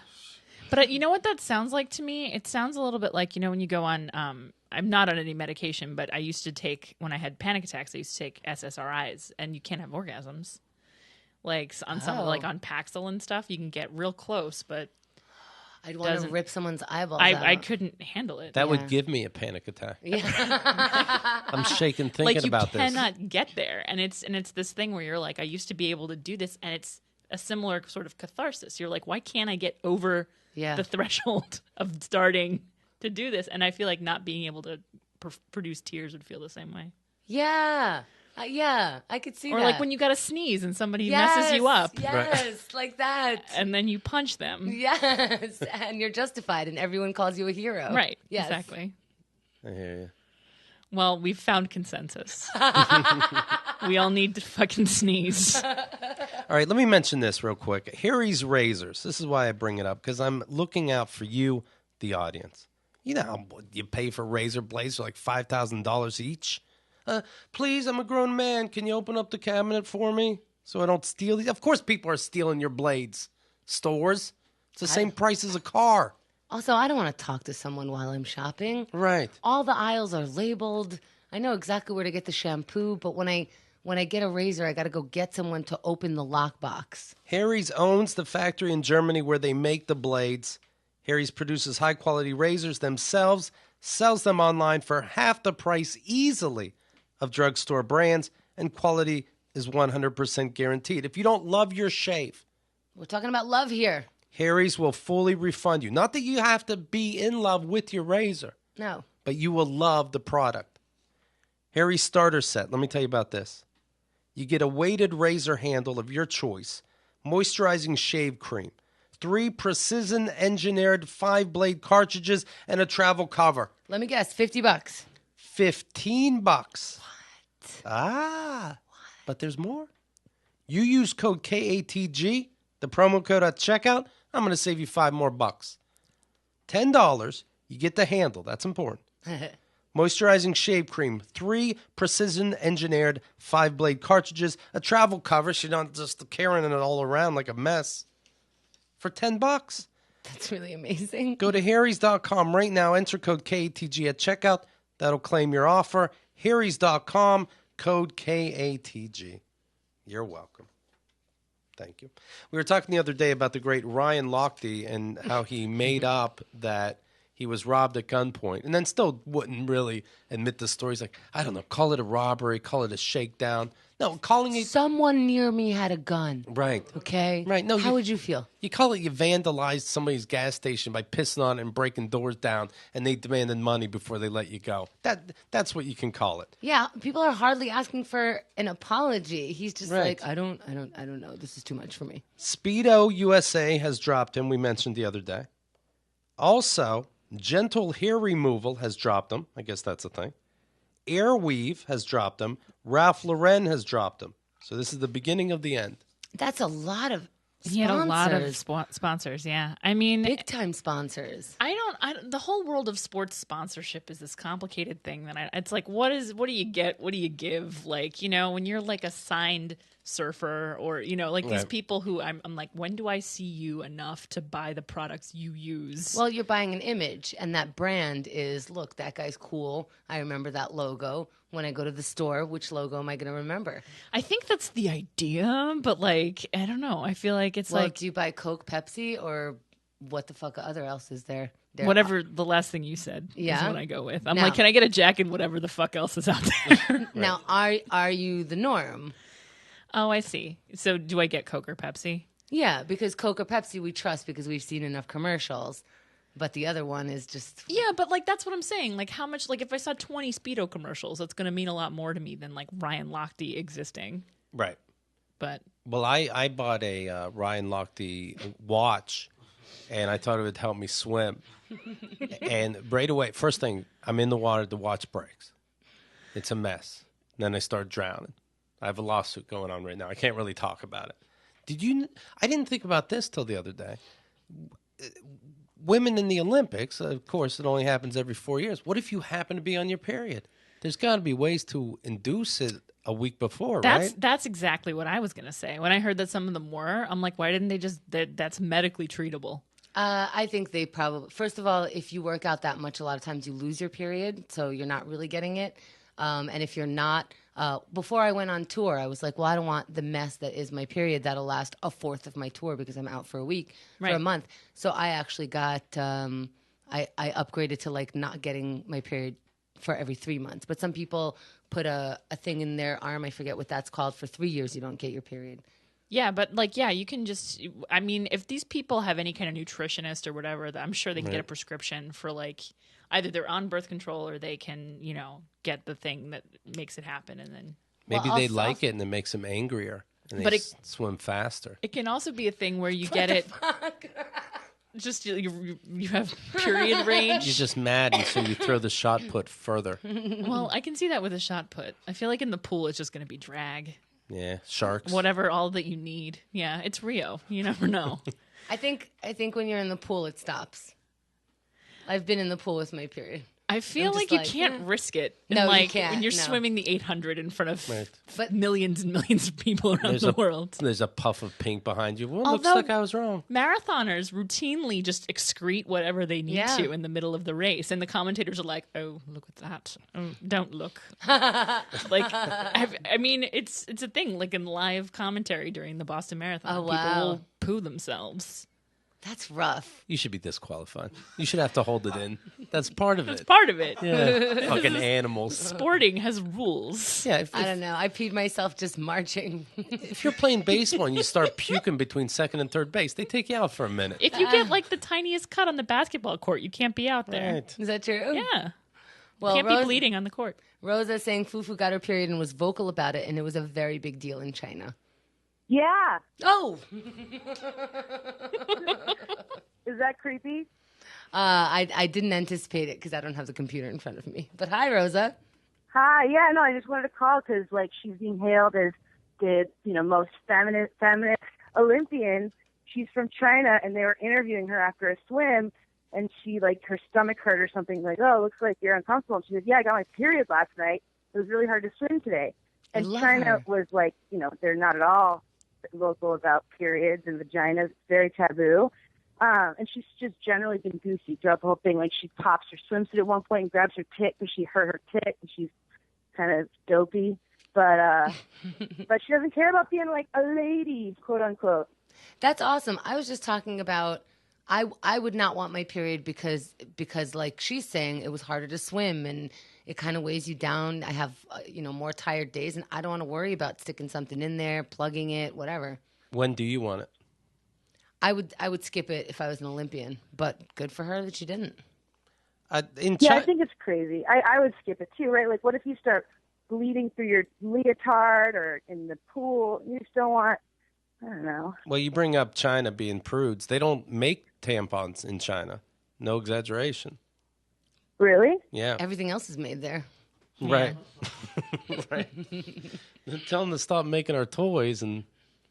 C: But you know what that sounds like to me? It sounds a little bit like, when you go on, I'm not on any medication, but I used to take, when I had panic attacks, I used to take SSRIs, and you can't have orgasms. Like on like on Paxil and stuff, you can get real close, but
B: I'd want to rip someone's eyeballs out.
C: I couldn't handle it.
A: That would give me a panic attack.
B: Yeah.
A: I'm shaking thinking about this.
C: You cannot get there, and it's this thing where you're like, I used to be able to do this, and it's a similar sort of catharsis. You're like, why can't I get over the threshold of starting to do this? And I feel like not being able to produce tears would feel the same way.
B: Yeah. Yeah, I could see that.
C: Or like when you got to sneeze and somebody messes you up.
B: Yes, like that.
C: And then you punch them.
B: Yes, and you're justified and everyone calls you a hero.
C: Right,
B: yes.
C: exactly.
A: I hear you.
C: Well, we've found consensus. We all need to fucking sneeze.
A: All right, let me mention this real quick. Harry's Razors. This is why I bring it up, because I'm looking out for you, the audience. You know how you pay for razor blades? They're like $5,000 each. Please, I'm a grown man. Can you open up the cabinet for me so I don't steal these? Of course people are stealing your blades. Stores. It's the same price as a car.
B: Also, I don't want to talk to someone while I'm shopping.
A: Right.
B: All the aisles are labeled. I know exactly where to get the shampoo, but when I get a razor, I got to go get someone to open the lockbox.
A: Harry's owns the factory in Germany where they make the blades. Harry's produces high-quality razors themselves, sells them online for half the price easily of drugstore brands, and quality is 100% guaranteed. If you don't love your shave,
B: we're talking about love here.
A: Harry's will fully refund you. Not that you have to be in love with your razor.
B: No.
A: But you will love the product. Harry's starter set, let me tell you about this. You get a weighted razor handle of your choice, moisturizing shave cream, 3 precision-engineered 5-blade cartridges, and a travel cover.
B: Let me guess, $50.
A: $15. What? But there's more. You use code KATG, the promo code at checkout, I'm going to save you $5 more. $10, you get the handle. That's important. Moisturizing shave cream, 3 precision-engineered 5-blade cartridges, a travel cover so you're not just carrying it all around like a mess. For $10.
B: That's really amazing.
A: Go to harrys.com right now. Enter code KATG at checkout. That'll claim your offer. harrys.com, code KATG. You're welcome. Thank you. We were talking the other day about the great Ryan Lochte and how he made up that he was robbed at gunpoint and then still wouldn't really admit the story. He's like, I don't know, call it a robbery, call it a shakedown. No, calling it...
B: Someone near me had a gun.
A: Right.
B: Okay?
A: Right. No,
B: how would you feel?
A: You call it you vandalized somebody's gas station by pissing on it and breaking doors down, and they demanded money before they let you go. That's what you can call it.
B: Yeah, people are hardly asking for an apology. He's just like, I don't know. This is too much for me.
A: Speedo USA has dropped him, we mentioned the other day. Also, Gentle Hair Removal has dropped him. I guess that's a thing. Airweave has dropped him. Ralph Lauren has dropped him. So this is the beginning of the end.
B: That's a lot of sponsors.
C: He had a lot of sponsors, yeah. I mean...
B: big-time sponsors.
C: The whole world of sports sponsorship is this complicated thing that it's like, what do you get? What do you give? Like, when you're like a signed surfer or, these people who I'm like, when do I see you enough to buy the products you use?
B: Well, you're buying an image, and that brand is, look, that guy's cool. I remember that logo. When I go to the store, which logo am I going to remember?
C: I think that's the idea, but I don't know. I feel like it's
B: do you buy Coke, Pepsi, or what the fuck other else is there?
C: Whatever the last thing you said is
B: Yeah?
C: what I go with. I'm
B: Now-
C: like, can I get a jacket? Whatever the fuck else is out there.
B: Now, are you the norm?
C: Oh, I see. So do I get Coke or Pepsi?
B: Yeah, because Coke or Pepsi we trust because we've seen enough commercials. But the other one is just
C: Yeah, but like that's what I'm saying. Like how much? Like if I saw 20 Speedo commercials, that's going to mean a lot more to me than like Ryan Lochte existing.
A: Right.
C: But
A: Well, I bought a Ryan Lochte watch, and I thought it would help me swim. And right away, first thing, I'm in the water, the watch breaks. It's a mess. Then I start drowning. I have a lawsuit going on right now. I can't really talk about it. I didn't think about this till the other day. Women in the Olympics, of course, it only happens every 4 years. What if you happen to be on your period? There's got to be ways to induce it a week before, right?
C: that's exactly what I was going to say. When I heard that some of them were, I'm like, why didn't they just? That's medically treatable.
B: I think they probably, first of all, if you work out that much, a lot of times you lose your period, so you're not really getting it. And if you're not, before I went on tour, I was like, well, I don't want the mess that is my period that'll last a fourth of my tour because I'm out for a week, for a
C: Right.
B: month. So I actually got, I upgraded to like not getting my period for every 3 months. But some people put a thing in their arm, I forget what that's called, for 3 years you don't get your period.
C: Yeah, but like, yeah, you can just. I mean, if these people have any kind of nutritionist or whatever, I'm sure they can get a prescription for like either they're on birth control or they can, get the thing that makes it happen, and then
A: Maybe
B: Well,
A: they
B: also-
A: like it and it makes them angrier, and
C: But
A: they
C: it-
A: swim faster.
C: it can also be a thing where you get it. Just you have period range.
A: You're just mad, and so you throw the shot put further.
C: Well, I can see that with a shot put. I feel like in the pool it's just going to be drag.
A: Yeah, sharks.
C: Whatever, all that you need. Yeah, it's Rio. You never know.
B: I think when you're in the pool, it stops. I've been in the pool with my period.
C: I feel
B: I'm
C: like
B: just
C: you
B: like,
C: can't risk it.
B: No, you
C: like
B: can't,
C: when you're
B: no.
C: swimming the 800 in front of
A: Right.
B: But-
C: millions and millions of people around the world.
A: There's a puff of pink behind you. Well, it looks
C: Although-
A: like I was wrong.
C: Marathoners routinely just excrete whatever they need
B: Yeah.
C: to in the middle of the race, and the commentators are like, "Oh, look at that! Oh, don't look." I mean, it's a thing. Like in live commentary during the Boston Marathon,
B: Oh,
C: people
B: wow.
C: will poo themselves.
B: That's rough.
A: You should be disqualified. You should have to hold it in. That's part of it.
C: Part of it.
A: Yeah, fucking animals.
C: Sporting has rules.
A: Yeah,
B: I don't know. I peed myself just marching.
A: if you're playing baseball and you start puking between second and third base, they take you out for a minute.
C: If you get like the tiniest cut on the basketball court, you can't be out there.
A: Right.
B: Is that true?
C: Yeah.
B: Well,
C: Can't be bleeding on the court.
B: Rosa saying Fufu got her period and was vocal about it, and it was a very big deal in China.
D: Yeah.
B: Oh,
D: Is that creepy?
B: I didn't anticipate it because I don't have the computer in front of me. But hi, Rosa.
D: Hi. Yeah, no, I just wanted to call because, like, she's being hailed as the, most feminist Olympian. She's from China, and they were interviewing her after a swim, and she, like, her stomach hurt or something. Like, oh, looks like you're uncomfortable. And she said, yeah, I got my period last night. It was really hard to swim today.
B: I
D: And
B: love
D: China
B: her.
D: was like, they're not at all vocal about periods and vaginas. It's very taboo. And she's just generally been goofy throughout the whole thing. Like, she pops her swimsuit at one point and grabs her tit because she hurt her tit, and she's kind of dopey. But but she doesn't care about being like a lady, quote unquote.
B: That's awesome. I was just talking about I would not want my period because like she's saying, it was harder to swim and it kind of weighs you down. I have more tired days, and I don't want to worry about sticking something in there, plugging it, whatever.
A: When do you want it?
B: I would skip it if I was an Olympian, but good for her that she didn't.
A: In
D: Yeah,
A: China,
D: I think it's crazy. I would skip it too, right? Like, what if you start bleeding through your leotard or in the pool? You just don't want, I don't know.
A: well, you bring up China being prudes. They don't make tampons in China. No exaggeration.
D: Really?
A: Yeah,
B: Everything else is made there.
A: right. Right. Tell them to stop making our toys and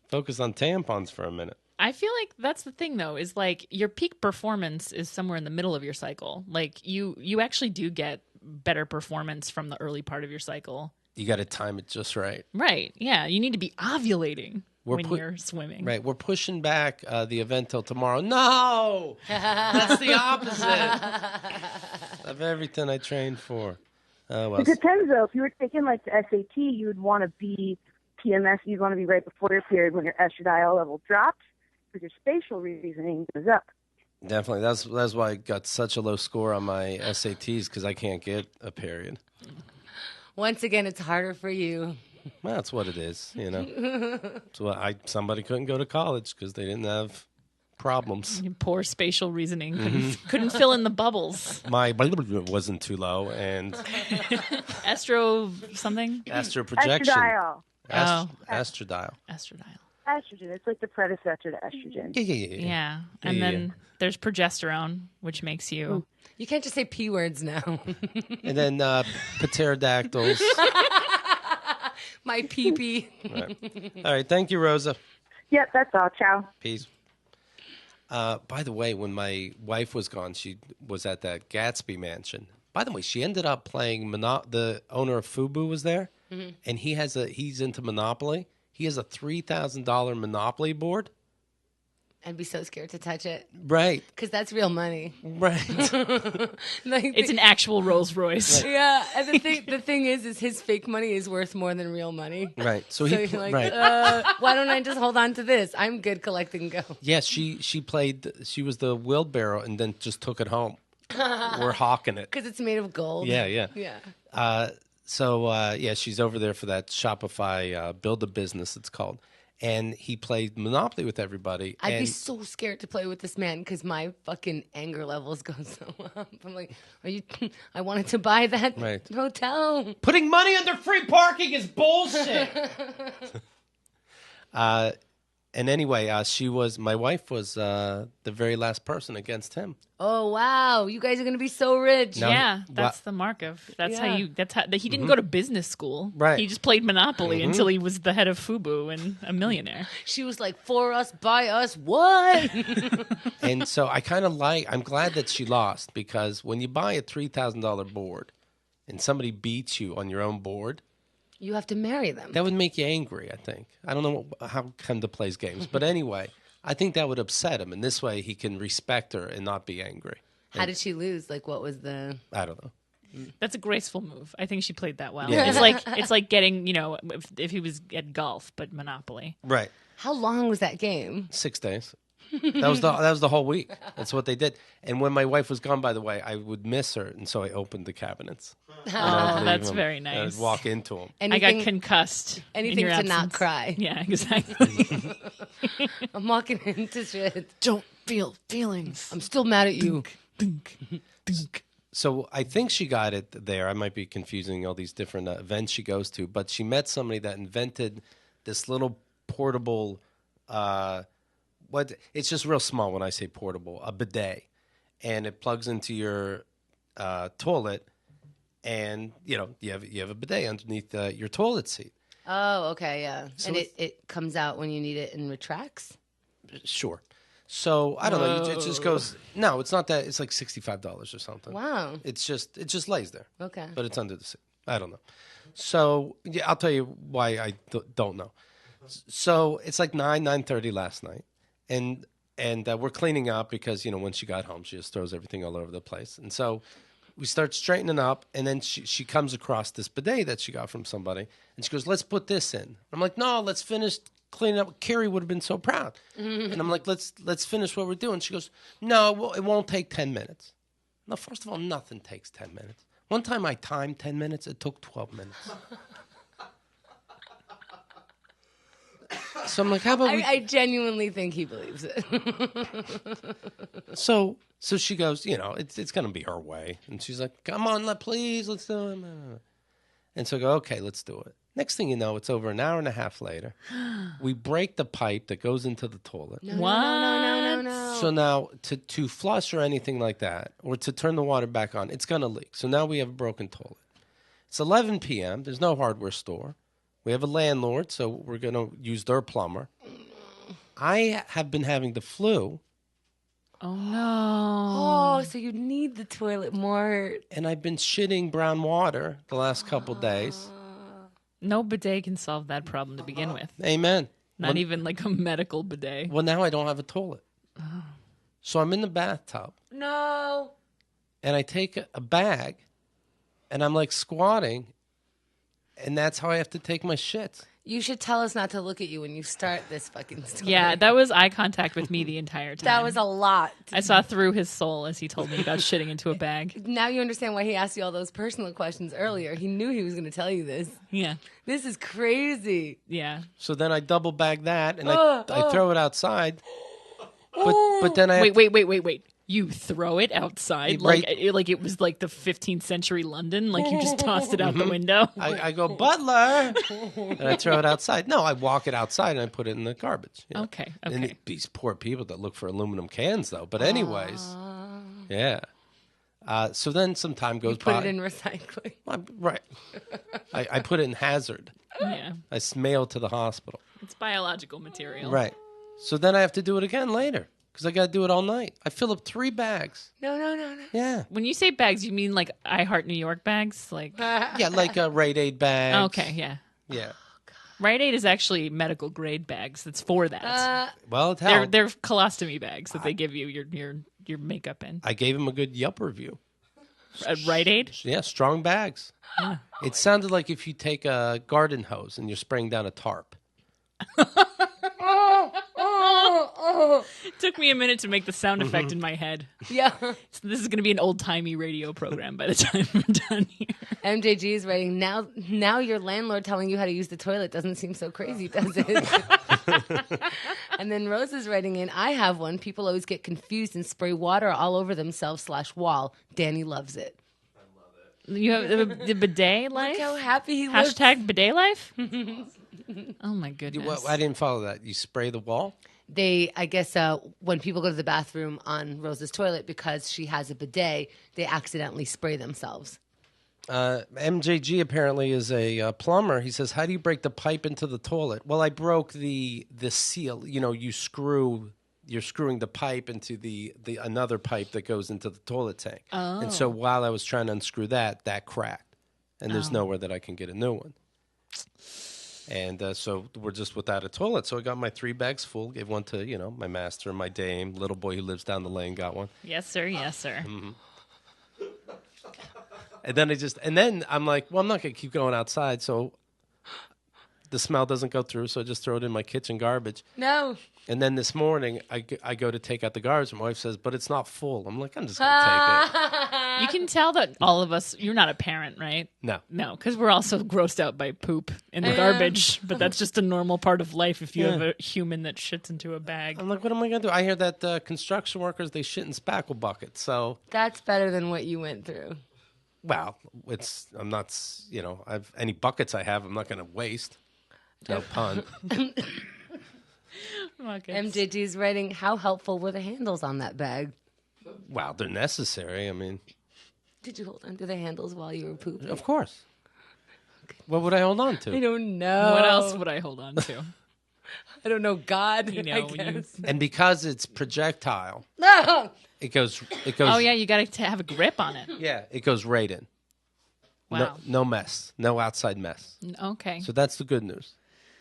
A: focus on tampons for a minute.
C: I feel like that's the thing, though, is like your peak performance is somewhere in the middle of your cycle. Like you actually do get better performance from the early part of your cycle.
A: You got to time it just right.
C: Right. Yeah. You need to be ovulating
A: We're
C: when
A: put-
C: you're swimming.
A: Right. We're pushing back the event till tomorrow. No! That's the opposite of everything I trained for. Oh, well.
D: It depends, though. If you were taking, like, the SAT, you would want to be PMS. You'd want to be right before your period when your estradiol level drops, because your spatial reasoning goes up.
A: Definitely. That's why I got such a low score on my SATs, because I can't get a period.
B: Once again, it's harder for you.
A: Well, that's what it is, you know. So somebody couldn't go to college because they didn't have problems.
C: Poor spatial reasoning. Couldn't fill in the bubbles.
A: My wasn't too low, and
C: Astro something?
A: astral projection.
D: Estradiol.
A: Astrodiol.
C: Estradiol.
D: Estrogen. It's like the predecessor to estrogen.
A: Yeah.
C: Yeah. And then there's progesterone, which makes you...
B: You can't just say P words now.
A: And then pterodactyls.
B: My pee-pee.
A: All right. Thank you, Rosa.
D: Yep, that's all. Ciao.
A: Peace. By the way, when my wife was gone, she was at that Gatsby mansion. By the way, she ended up playing the owner of Fubu was there, and he's into Monopoly. He has a $3,000 Monopoly board.
B: I'd be so scared to touch it.
A: Right.
B: Because that's real money.
A: Right.
C: It's an actual Rolls Royce.
B: Yeah, and the thing is his fake money is worth more than real money.
A: Right. So
B: you're like, why don't I just hold on to this? I'm good collecting go.
A: Yes, she was the wheelbarrow and then just took it home. We're hawking it.
B: Because it's made of gold.
A: Yeah.
B: Yeah.
A: She's over there for that Shopify Build a Business, it's called. And he played Monopoly with everybody.
B: I'd be so scared to play with this man because my fucking anger levels go so up. I'm like, I wanted to buy that hotel.
A: Putting money under free parking is bullshit. And anyway, my wife was the very last person against him.
B: Oh, wow. You guys are going to be so rich.
C: No, that's the mark of, he didn't go to business school.
A: Right.
C: He just played Monopoly until he was the head of Fubu and a millionaire.
B: She was like, for us, by us, what?
A: And so I'm glad that she lost, because when you buy a $3,000 board and somebody beats you on your own board,
B: you have to marry them.
A: that would make you angry, I think. I don't know how Kenda plays games, but anyway, I think that would upset him. And this way he can respect her and not be angry.
B: How did she lose? Like, what was the...
A: I don't know.
C: That's a graceful move. I think she played that well.
A: Yeah.
C: It's like getting, if he was at golf, but Monopoly.
A: Right.
B: How long was that game?
A: 6 days. That was the whole week. That's what they did. And when my wife was gone, by the way, I would miss her, and so I opened the cabinets.
C: Oh, that's very nice.
A: I'd walk into them.
C: I got concussed.
B: Anything to not cry.
C: Yeah, exactly.
B: I'm walking into shit.
C: Don't feel feelings.
B: I'm still mad at you.
A: So I think she got it there. I might be confusing all these different events she goes to, but she met somebody that invented this little portable. It's just real small when I say portable, a bidet, and it plugs into your toilet, and you have a bidet underneath your toilet seat.
B: Oh, okay, yeah.
A: So
B: and it comes out when you need it and retracts?
A: Sure. So I don't know. It just goes. No, it's not that. It's like $65 or something.
B: Wow.
A: It just lays there.
B: Okay.
A: But it's under the seat. I don't know. So yeah, I'll tell you why I don't know. So it's like 9:30 last night, and we're cleaning up because when she got home, she just throws everything all over the place, and so we start straightening up, and then she comes across this bidet that she got from somebody, and she goes, "Let's put this in." I'm like, "No, let's finish cleaning up." Carrie would have been so proud, and I'm like, "Let's finish what we're doing." She goes, "No, it won't take 10 minutes." No, first of all, nothing takes 10 minutes. One time I timed 10 minutes, it took 12 minutes. So I'm like, how about
B: I genuinely think he believes it.
A: So she goes, it's going to be her way. And she's like, come on, please, let's do it. And so I go, okay, let's do it. Next thing you know, it's over an hour and a half later. We break the pipe that goes into the toilet.
B: No.
A: So now to flush or anything like that, or to turn the water back on, it's going to leak. So now we have a broken toilet. It's 11 p.m. There's no hardware store. We have a landlord, so we're going to use their plumber. I have been having the flu.
C: Oh, no.
B: Oh, so you need the toilet more.
A: And I've been shitting brown water the last couple days.
C: No bidet can solve that problem to begin with.
A: Amen.
C: Not even like a medical bidet.
A: Well, now I don't have a toilet. So I'm in the bathtub.
B: No.
A: And I take a bag, and I'm like squatting, and that's how I have to take my shits.
B: You should tell us not to look at you when you start this fucking story.
C: Yeah, that was eye contact with me the entire time.
B: That was a lot.
C: I saw through his soul as he told me about shitting into a bag.
B: Now you understand why he asked you all those personal questions earlier. He knew he was going to tell you this.
C: Yeah.
B: This is crazy.
C: Yeah.
A: So then I double bag that and I throw it outside. But then I have
C: Wait. You throw it outside
A: Right.
C: like it was like the 15th century London, like you just tossed it out the window.
A: I go, Butler, and I throw it outside. No, I walk it outside and I put it in the garbage. you know.
C: Okay.
A: And these poor people that look for aluminum cans, though. But anyways, yeah. So then some time goes
B: Put
A: by.
B: it in recycling.
A: Right. I put it in hazard.
C: Yeah.
A: I mail it to the hospital.
C: It's biological material.
A: Right. So then I have to do it again later because I got to do it all night. I fill up 3 bags.
B: No.
A: Yeah.
C: When you say bags, you mean like I Heart New York bags? Like
A: Yeah, like a Rite Aid bag.
C: Okay, yeah.
A: Yeah.
C: Rite Aid is actually medical grade bags. That's for that.
A: Well, it helped.
C: They're colostomy bags that they give you your makeup in.
A: I gave him a good Yelp review.
C: At Rite Aid?
A: Yeah, strong bags. It sounded like if you take a garden hose and you're spraying down a tarp.
C: It took me a minute to make the sound effect in my head.
B: Yeah.
C: So this is going to be an old-timey radio program by the time we're done here.
B: MJG is writing, now your landlord telling you how to use the toilet doesn't seem so crazy, does it? And then Rose is writing in, I have one. People always get confused and spray water all over themselves /wall. Danny loves it.
C: You have the bidet life?
B: Look how happy he looks.
C: Hashtag bidet life? Oh, my goodness.
A: I didn't follow that. You spray the wall?
B: I guess when people go to the bathroom on Rose's toilet because she has a bidet, they accidentally spray themselves.
A: MJG apparently is a plumber. He says, how do you break the pipe into the toilet? Well, I broke the seal. You know, you're screwing the pipe into the another pipe that goes into the toilet tank.
C: Oh.
A: And so while I was trying to unscrew that cracked. And there's nowhere that I can get a new one. And so we're just without a toilet. So I got my 3 bags full, gave one to, my master, my dame, little boy who lives down the lane got one.
C: Yes, sir. Yes, sir.
A: Mm-hmm. And then I'm like, well, I'm not going to keep going outside. So the smell doesn't go through. So I just throw it in my kitchen garbage.
B: No.
A: And then this morning I go to take out the garbage. My wife says, but it's not full. I'm like, I'm just going to take it.
C: You can tell that all of us, you're not a parent, right?
A: No.
C: No, because we're also grossed out by poop in the garbage. But that's just a normal part of life if you have a human that shits into a bag.
A: I'm like, what am I going to do? I hear that construction workers, they shit in spackle buckets. So,
B: That's better than what you went through.
A: well, I'm not, any buckets I have, I'm not going to waste. No pun.
B: MJG's writing, how helpful were the handles on that bag?
A: Wow, they're necessary. I mean,
B: Did you hold onto the handles while you were pooping?
A: of course. What would I hold on to?
B: I don't know.
C: What else would I hold on to?
B: I don't know. God,
C: You know,
B: I
C: when you-
B: guess.
A: And because it's projectile,
B: No!
A: it goes.
C: Oh, yeah, you got to have a grip on it.
A: Yeah, it goes right in.
C: Wow.
A: No mess. No outside mess.
C: Okay.
A: So that's the good news.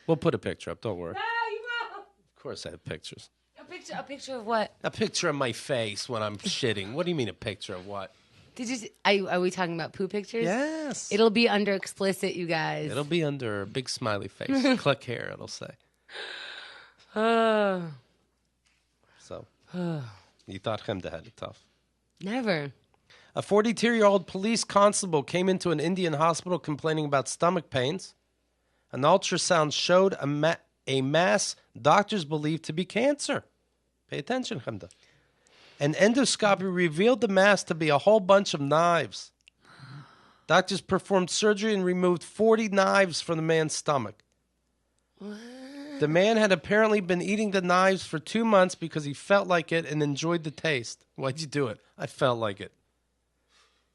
A: We'll put a picture up. Don't worry.
B: No, you won't.
A: Of course I have pictures.
B: A picture of what?
A: A picture of my face when I'm shitting. What do you mean a picture of what?
B: Did you? Are we talking about poo pictures?
A: Yes.
B: It'll be under explicit, you guys.
A: It'll be under a big smiley face. Click here, it'll say.
B: Oh,
A: So, you thought Chemda had it tough.
B: never.
A: A 42-year-old police constable came into an Indian hospital complaining about stomach pains. An ultrasound showed a mass doctors believe to be cancer. Pay attention, Chemda. An endoscopy revealed the mass to be a whole bunch of knives. Doctors performed surgery and removed 40 knives from the man's stomach.
B: What?
A: The man had apparently been eating the knives for 2 months because he felt like it and enjoyed the taste. Why'd you do it? I felt like it.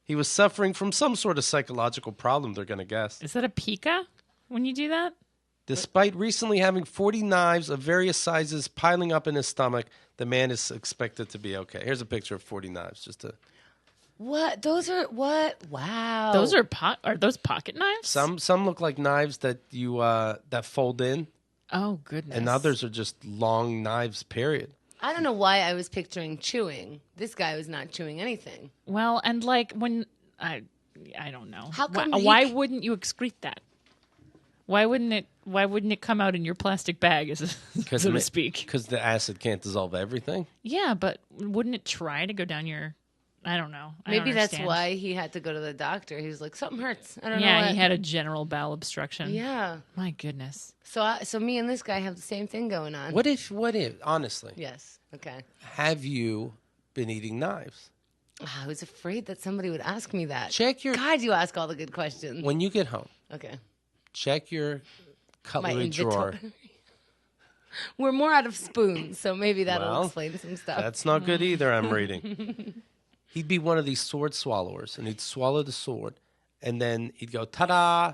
A: He was suffering from some sort of psychological problem, they're going to guess.
C: Is that a pica when you do that?
A: Despite recently having 40 knives of various sizes piling up in his stomach, the man is expected to be okay. Here's a picture of 40 knives.
B: What? Those are what? Wow.
C: Those are those pocket knives?
A: Some look like knives that you that fold in,
C: Oh, goodness.
A: and others are just long knives. Period.
B: I don't know why I was picturing chewing. This guy was not chewing anything.
C: Well, and like when I don't know.
B: How come
C: why wouldn't you excrete that? Why wouldn't it come out in your plastic bag, so to speak?
A: Because the acid can't dissolve everything.
C: Yeah, but wouldn't it try to go down your? I don't know.
B: Maybe that's why he had to go to the doctor. He was like, something hurts. I don't know.
C: Yeah, he had a general bowel obstruction.
B: Yeah.
C: My goodness.
B: So me and this guy have the same thing going on.
A: What if, honestly,
B: Yes. Okay.
A: have you been eating knives?
B: I was afraid that somebody would ask me that.
A: Check your,
B: God, you ask all the good questions.
A: when you get home,
B: Okay.
A: check your cutlery
B: inventory.
A: drawer.
B: We're more out of spoons, so maybe that'll
A: Well,
B: explain some stuff.
A: That's not good either, I'm reading. He'd be one of these sword swallowers, and he'd swallow the sword, and then he'd go, ta-da,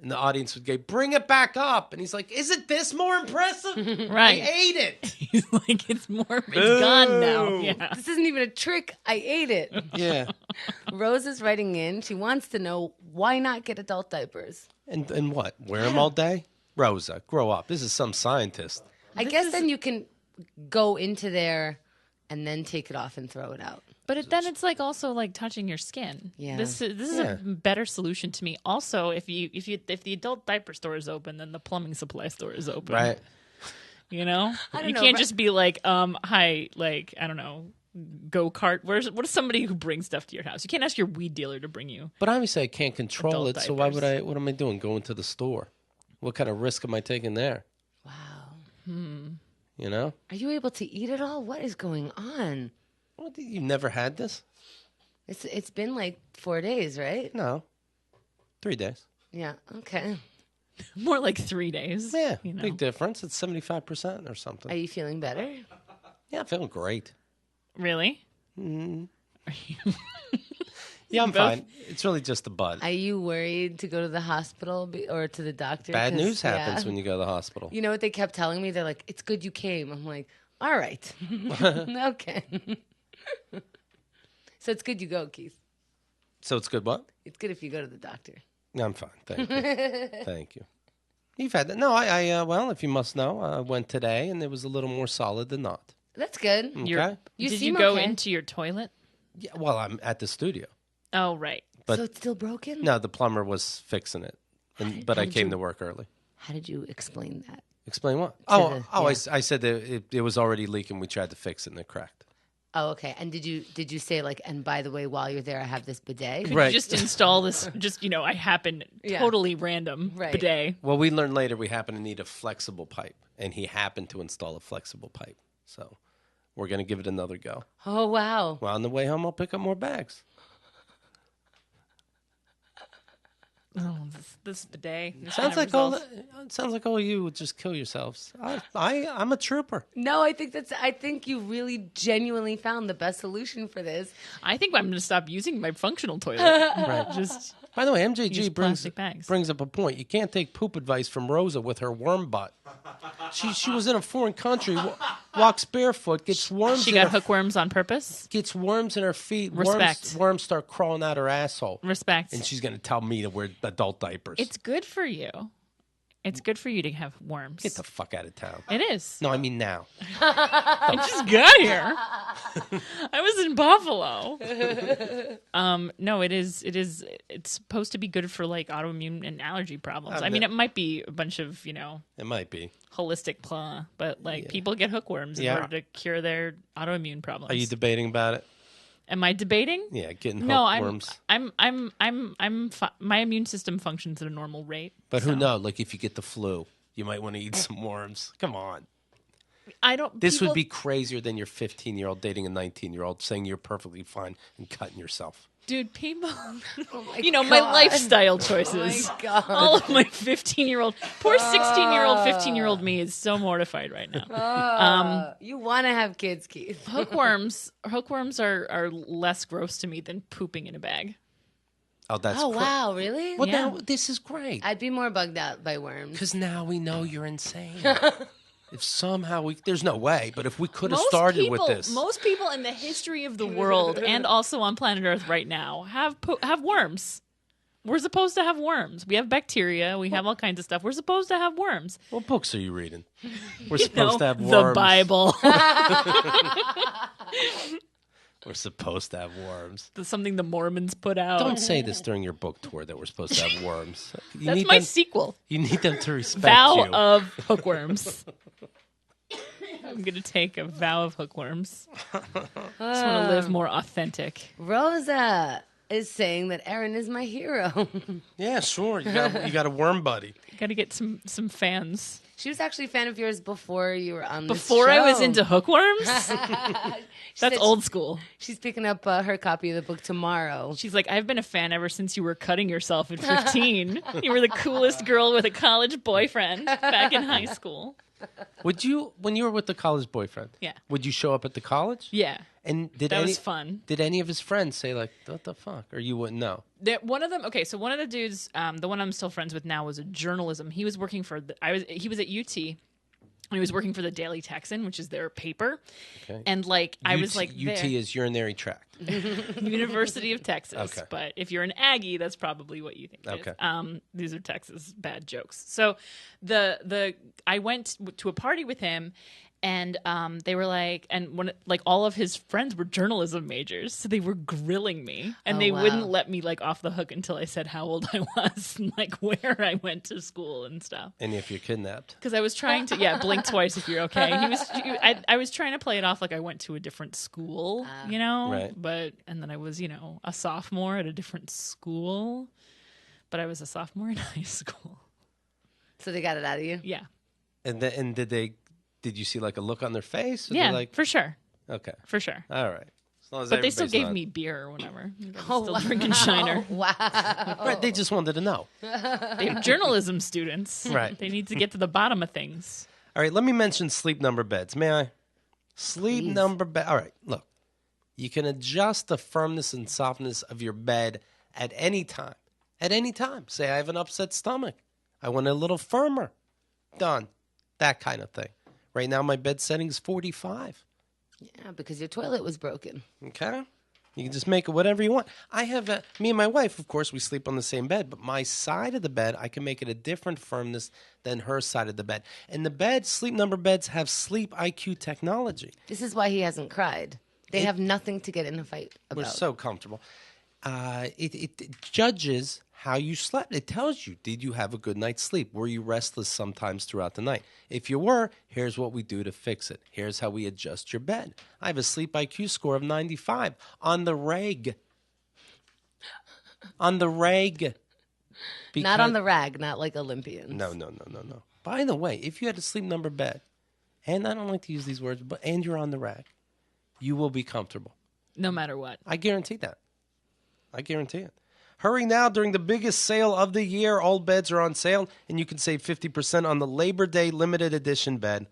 A: and the audience would go, bring it back up. And he's like, isn't this more impressive?
C: Right.
A: I ate it.
C: He's like, it's gone now. Yeah.
B: This isn't even a trick. I ate it.
A: Yeah.
B: Rose is writing in. She wants to know, why not get adult diapers?
A: And what? Wear them all day? Rosa, grow up. This is some scientist.
B: I guess then you can go into there and then take it off and throw it out.
C: But then it's like also like touching your skin.
B: Yeah.
C: This is a better solution to me. Also, if the adult diaper store is open, then the plumbing supply store is open.
A: Right.
C: You know?
B: I don't
C: You
B: know,
C: can't
B: but-
C: just be like, hi, like, I don't know, go-kart. What is somebody who brings stuff to your house? You can't ask your weed dealer to bring you.
A: But obviously I can't control
C: Adult
A: it, so why would
C: diapers.
A: what am I doing? Going to the store? What kind of risk am I taking there?
B: Wow.
A: You know?
B: Are you able to eat it all? What is going on?
A: What, you never had this?
B: It's been like 4 days, right?
A: No. 3 days.
B: Yeah. Okay.
C: More like 3 days.
A: Yeah,
C: You know?
A: big difference. It's 75% or something.
B: Are you feeling better?
A: Yeah, I'm feeling great.
C: Really?
A: Yeah, I'm
C: Both?
A: fine. It's really just a bud.
B: Are you worried to go to the hospital or to the doctor?
A: Bad
B: 'Cause,
A: news happens
B: yeah.
A: when you go to the hospital.
B: You know what they kept telling me? They're like, it's good you came. I'm like, all right. Okay. So it's good you go, Keith.
A: So it's good what?
B: It's good if you go to the doctor.
A: Yeah, I'm fine. Thank you. Thank you. You've had that. No, well, if you must know, I went today and it was a little more solid than not.
B: That's good.
A: Okay?
B: You
C: Did
B: seem
C: you go
B: okay.
C: into your toilet?
A: Yeah, well, I'm at the studio.
C: Oh, right.
A: But
B: So it's still broken?
A: no, the plumber was fixing it. But
B: how
A: I
B: did
A: came
B: you-
A: to work early.
B: How did you explain that?
A: Explain what?
B: the-
A: I said that it was already leaking. We tried to fix it and it cracked.
B: Oh, okay. And did you say like, and by the way, while you're there, I have this bidet?
C: Could
A: Right.
C: you just install this? I happen
B: Yeah.
C: totally random
B: Right.
C: bidet.
A: Well, we learned later we happen to need a flexible pipe, and he happened to install a flexible pipe. So we're going to give it another go.
B: Oh, wow.
A: Well, on the way home, I'll pick up more bags.
C: Oh, this bidet. This
A: Sounds
C: kind
A: like
C: of
A: all.
C: results.
A: It sounds like all you would just kill yourselves. I'm a trooper.
B: No, I think you really genuinely found the best solution for this.
C: I think I'm going to stop using my functional toilet.
A: Right.
C: Just
A: By the way,
C: Use
A: MJG
C: plastic bags.
A: brings up a point. You can't take poop advice from Rosa with her worm butt. She was in a foreign country, walks barefoot, gets worms.
C: she
A: in
C: got
A: her,
C: hookworms on purpose.
A: Gets worms in her feet.
C: Respect.
A: Worms start crawling out her asshole.
C: Respect.
A: And she's going to tell me to wear adult diapers.
C: It's good for you. It's good for you to have worms.
A: Get the fuck out of town.
C: It is.
A: No, I mean now.
C: I just got here. I was in Buffalo. No, it is. It's supposed to be good for like autoimmune and allergy problems. I mean, it might be a bunch of
A: It might be.
C: holistic blah, but like people get hookworms in
A: Yeah.
C: order to cure their autoimmune problems.
A: Are you debating about it?
C: Am I debating?
A: Yeah, getting
C: No,
A: hookworms.
C: my immune system functions at a normal rate.
A: But who
C: so-
A: knows? Like if you get the flu, you might want to eat some worms. Come on.
C: I don't.
A: This
C: people-
A: would be crazier than your 15-year-old dating a 19-year-old saying you're perfectly fine and cutting yourself.
C: dude. People,
B: my
C: my
B: God.
C: lifestyle
B: Oh
C: choices.
B: my God.
C: All of my 15-year-old, poor 16-year-old, 15-year-old me is so mortified right now.
B: You want to have kids, Keith.
C: Hookworms are less gross to me than pooping in a bag.
A: Oh, that's
B: Oh, wow. Really?
A: Well,
C: Yeah.
A: now this is great
B: I'd be more bugged out by worms.
A: because now we know you're insane. If somehow there's no way, but if we could have started with this,
C: Most people in the history of the world and also on planet Earth right now have worms. We're supposed to have worms. We have bacteria. We have all kinds of stuff. We're supposed to have worms.
A: what books are you reading? We're supposed to have
C: the
A: worms.
C: Bible.
A: We're supposed to have worms.
C: That's something the Mormons put out.
A: Don't say this during your book tour that we're supposed to have worms.
C: That's my sequel.
A: You need them to respect
C: Vow
A: you.
C: of hookworms. I'm going to take a vow of hookworms. Just want to live more authentic.
B: Rosa is saying that Erin is my hero.
A: Yeah, sure. You got a worm buddy.
C: Got to get some fans.
B: She was actually a fan of yours before you were on this
C: Before I was
B: show.
C: into hookworms? That's
B: said
C: old school.
B: She's picking up her copy of the book tomorrow.
C: She's like, I've been a fan ever since you were cutting yourself at 15. You were the coolest girl with a college boyfriend back in high school.
A: Would you, when you were with the college boyfriend?
C: Yeah.
A: Would you show up at the college?
C: Yeah.
A: And
C: That was fun.
A: Did any of his friends say like, "What the fuck," or you wouldn't know?
C: One of them, so one of the dudes, the one I'm still friends with now, was a journalism. He was working for, he was at UT, and he was working for the Daily Texan, which is their paper.
A: Okay.
C: And like, I was like,
A: UT
C: there.
A: is urinary tract.
C: University of Texas.
A: Okay.
C: But if you're an Aggie, that's probably what you think it
A: Okay.
C: is. These are Texas bad jokes. So I went to a party with him, and they were like, and when like all of his friends were journalism majors, so they were grilling me, and they
B: wow.
C: wouldn't let me like off the hook until I said how old I was and like where I went to school and stuff.
A: And if you're kidnapped,
C: Because I was trying to, blink twice if you're okay. I was trying to play it off like I went to a different school,
A: Right.
C: But, and then I was, a sophomore at a different school, but I was a sophomore in high school.
B: So they got it out of you?
C: Yeah.
A: and did you see like a look on their face? Or
C: Yeah,
A: like,
C: for sure.
A: okay,
C: For sure.
A: all right. As long as
C: But they still
A: everybody's
C: gave
A: not-
C: me beer or whatever.
B: Oh,
C: Still
B: wow.
C: drinking Shiner.
B: Wow.
A: Right, they just wanted to know.
C: They're journalism students.
A: Right.
C: They need to get to the bottom of things.
A: All right, let me mention sleep number beds. May I? Sleep
B: Please.
A: number bed. All right, look. You can adjust the firmness and softness of your bed at any time. At any time. Say, I have an upset stomach. I want it a little firmer. Done. That kind of thing. Right now, my bed setting is 45.
B: Yeah, because your toilet was broken.
A: Okay? You can just make it whatever you want. Me and my wife, of course, we sleep on the same bed, but my side of the bed, I can make it a different firmness than her side of the bed. And the bed, sleep number beds have sleep IQ technology.
B: This is why he hasn't cried. They have nothing to get in a fight about.
A: We're so comfortable. It judges how you slept. It tells you, did you have a good night's sleep? Were you restless sometimes throughout the night? If you were, here's what we do to fix it. Here's how we adjust your bed. I have a sleep IQ score of 95 on the reg. On the reg.
B: Not on the rag, not like Olympians.
A: No. By the way, if you had a sleep number bed, and I don't like to use these words, and you're on the rag, you will be comfortable.
C: No matter what.
A: I guarantee that. I guarantee it. Hurry now during the biggest sale of the year. All beds are on sale, and you can save 50% on the Labor Day limited edition bed.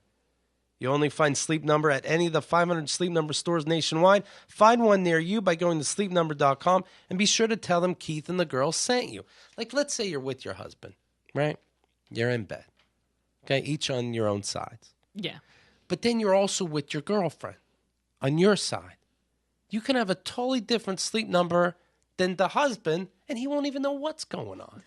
A: You only find Sleep Number at any of the 500 Sleep Number stores nationwide. Find one near you by going to sleepnumber.com, and be sure to tell them Keith and the girls sent you. Like, let's say you're with your husband, right? You're in bed. Okay, each on your own sides.
C: Yeah.
A: But then you're also with your girlfriend on your side. You can have a totally different sleep number than the husband, and he won't even know what's going on.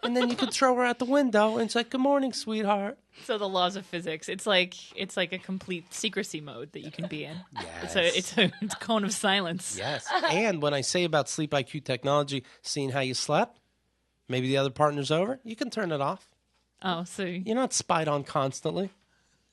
A: And then you could throw her out the window, and it's like, "Good morning, sweetheart."
C: So the laws of physics. It's like a complete secrecy mode that you can be in.
A: Yes.
C: It's a cone of silence.
A: Yes. And when I say about sleep IQ technology, seeing how you slept, maybe the other partner's over, you can turn it off.
C: Oh, so
A: You're not spied on constantly.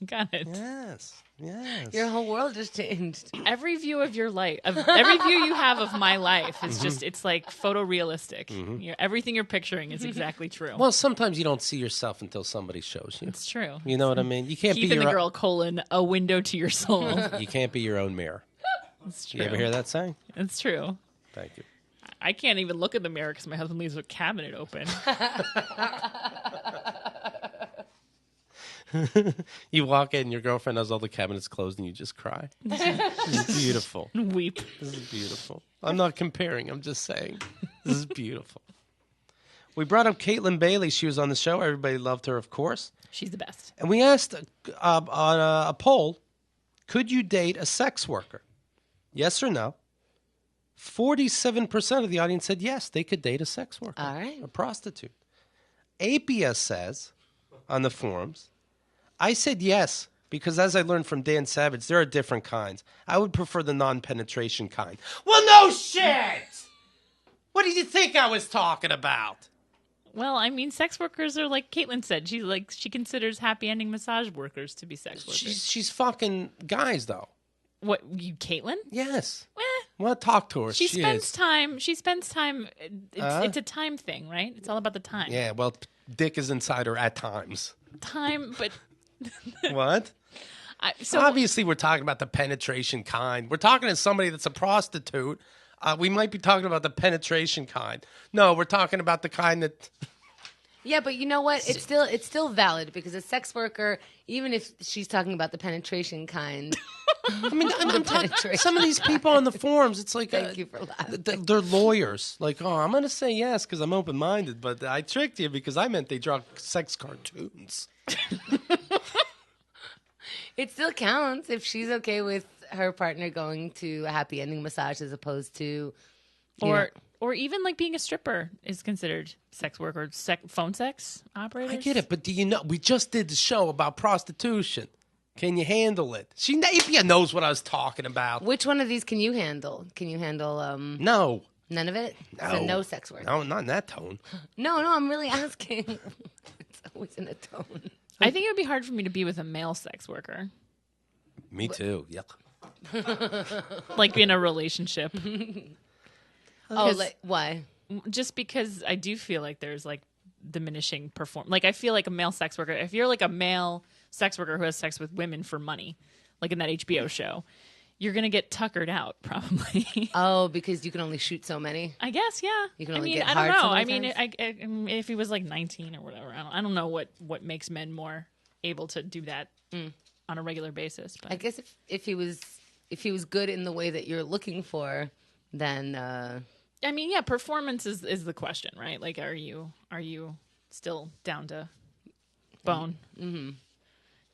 C: got it.
A: Yes. Yes.
B: Your whole world has changed.
C: Every view of your life, every view you have of my life is just, it's like photorealistic. Everything you're picturing is exactly true.
A: Well, sometimes you don't see yourself until somebody shows you.
C: It's true.
A: You know what I mean? You can't
C: Keith
A: be
C: and
A: your
C: the girl, a window to your soul.
A: You can't be your own mirror.
C: It's true.
A: You ever hear that saying?
C: It's true.
A: Thank you.
C: I can't even look in the mirror because my husband leaves a cabinet open.
A: You walk in, your girlfriend has all the cabinets closed, and you just cry. This is beautiful.
C: Weep.
A: This is beautiful. I'm not comparing. I'm just saying. This is beautiful. We brought up Caitlin Bailey. She was on the show. Everybody loved her, of course.
C: She's the best.
A: And we asked on a poll, could you date a sex worker? Yes or no? 47% of the audience said yes, they could date a sex worker.
B: All right.
A: A prostitute. APS says on the forums, I said yes Because as I learned from Dan Savage, there are different kinds. I would prefer the non-penetration kind. Well, no shit! What did you think I was talking about?
C: Well, I mean, sex workers are like Caitlin said. She considers happy ending massage workers to be sex workers.
A: She's fucking guys, though.
C: What, you, Caitlin?
A: Yes.
C: Eh.
A: Well, talk to her.
C: She spends
A: is.
C: time. She spends time. It's a time thing, right? It's all about the time.
A: Yeah, well, dick is inside her at times.
C: Time, but
A: What?
C: so
A: Obviously, we're talking about the penetration kind. We're talking to somebody that's a prostitute. We might be talking about the penetration kind. No, we're talking about the kind that...
B: Yeah, but you know what? It's still valid because a sex worker, even if she's talking about the penetration kind.
A: I mean, I'm talking some of these people on the forums. It's like
B: Thank you for laughing.
A: They're lawyers. Like, oh, I'm gonna say yes because I'm open-minded, but I tricked you because I meant they draw sex cartoons.
B: It still counts if she's okay with her partner going to a happy ending massage as opposed to,
C: or even like being a stripper is considered sex work or phone sex operators.
A: I get it, but do you know we just did the show about prostitution? Can you handle it? Napia knows what I was talking about.
B: Which one of these can you handle? Can you handle
A: No.
B: none of it?
A: No.
B: So no sex work.
A: No, not in that tone.
B: No, I'm really asking. It's always in a tone.
C: I think it would be hard for me to be with a male sex worker,
A: Me too. Yuck.
C: like in a relationship.
B: Oh, like, why?
C: Just because I do feel like there's like diminishing Like I feel like a male sex worker. If you're like a male sex worker who has sex with women for money, like in that HBO show, you're gonna get tuckered out probably.
B: Oh, because you can only shoot so many.
C: I guess, yeah.
B: You can only
C: I mean,
B: get
C: I don't
B: hard
C: know.
B: so
C: I
B: many
C: mean, if he was like 19 or whatever, I don't know what makes men more able to do that on a regular basis. But
B: I guess if he was good in the way that you're looking for, then
C: I mean, yeah, performance is the question, right? Like, are you still down to bone? Mm-hmm.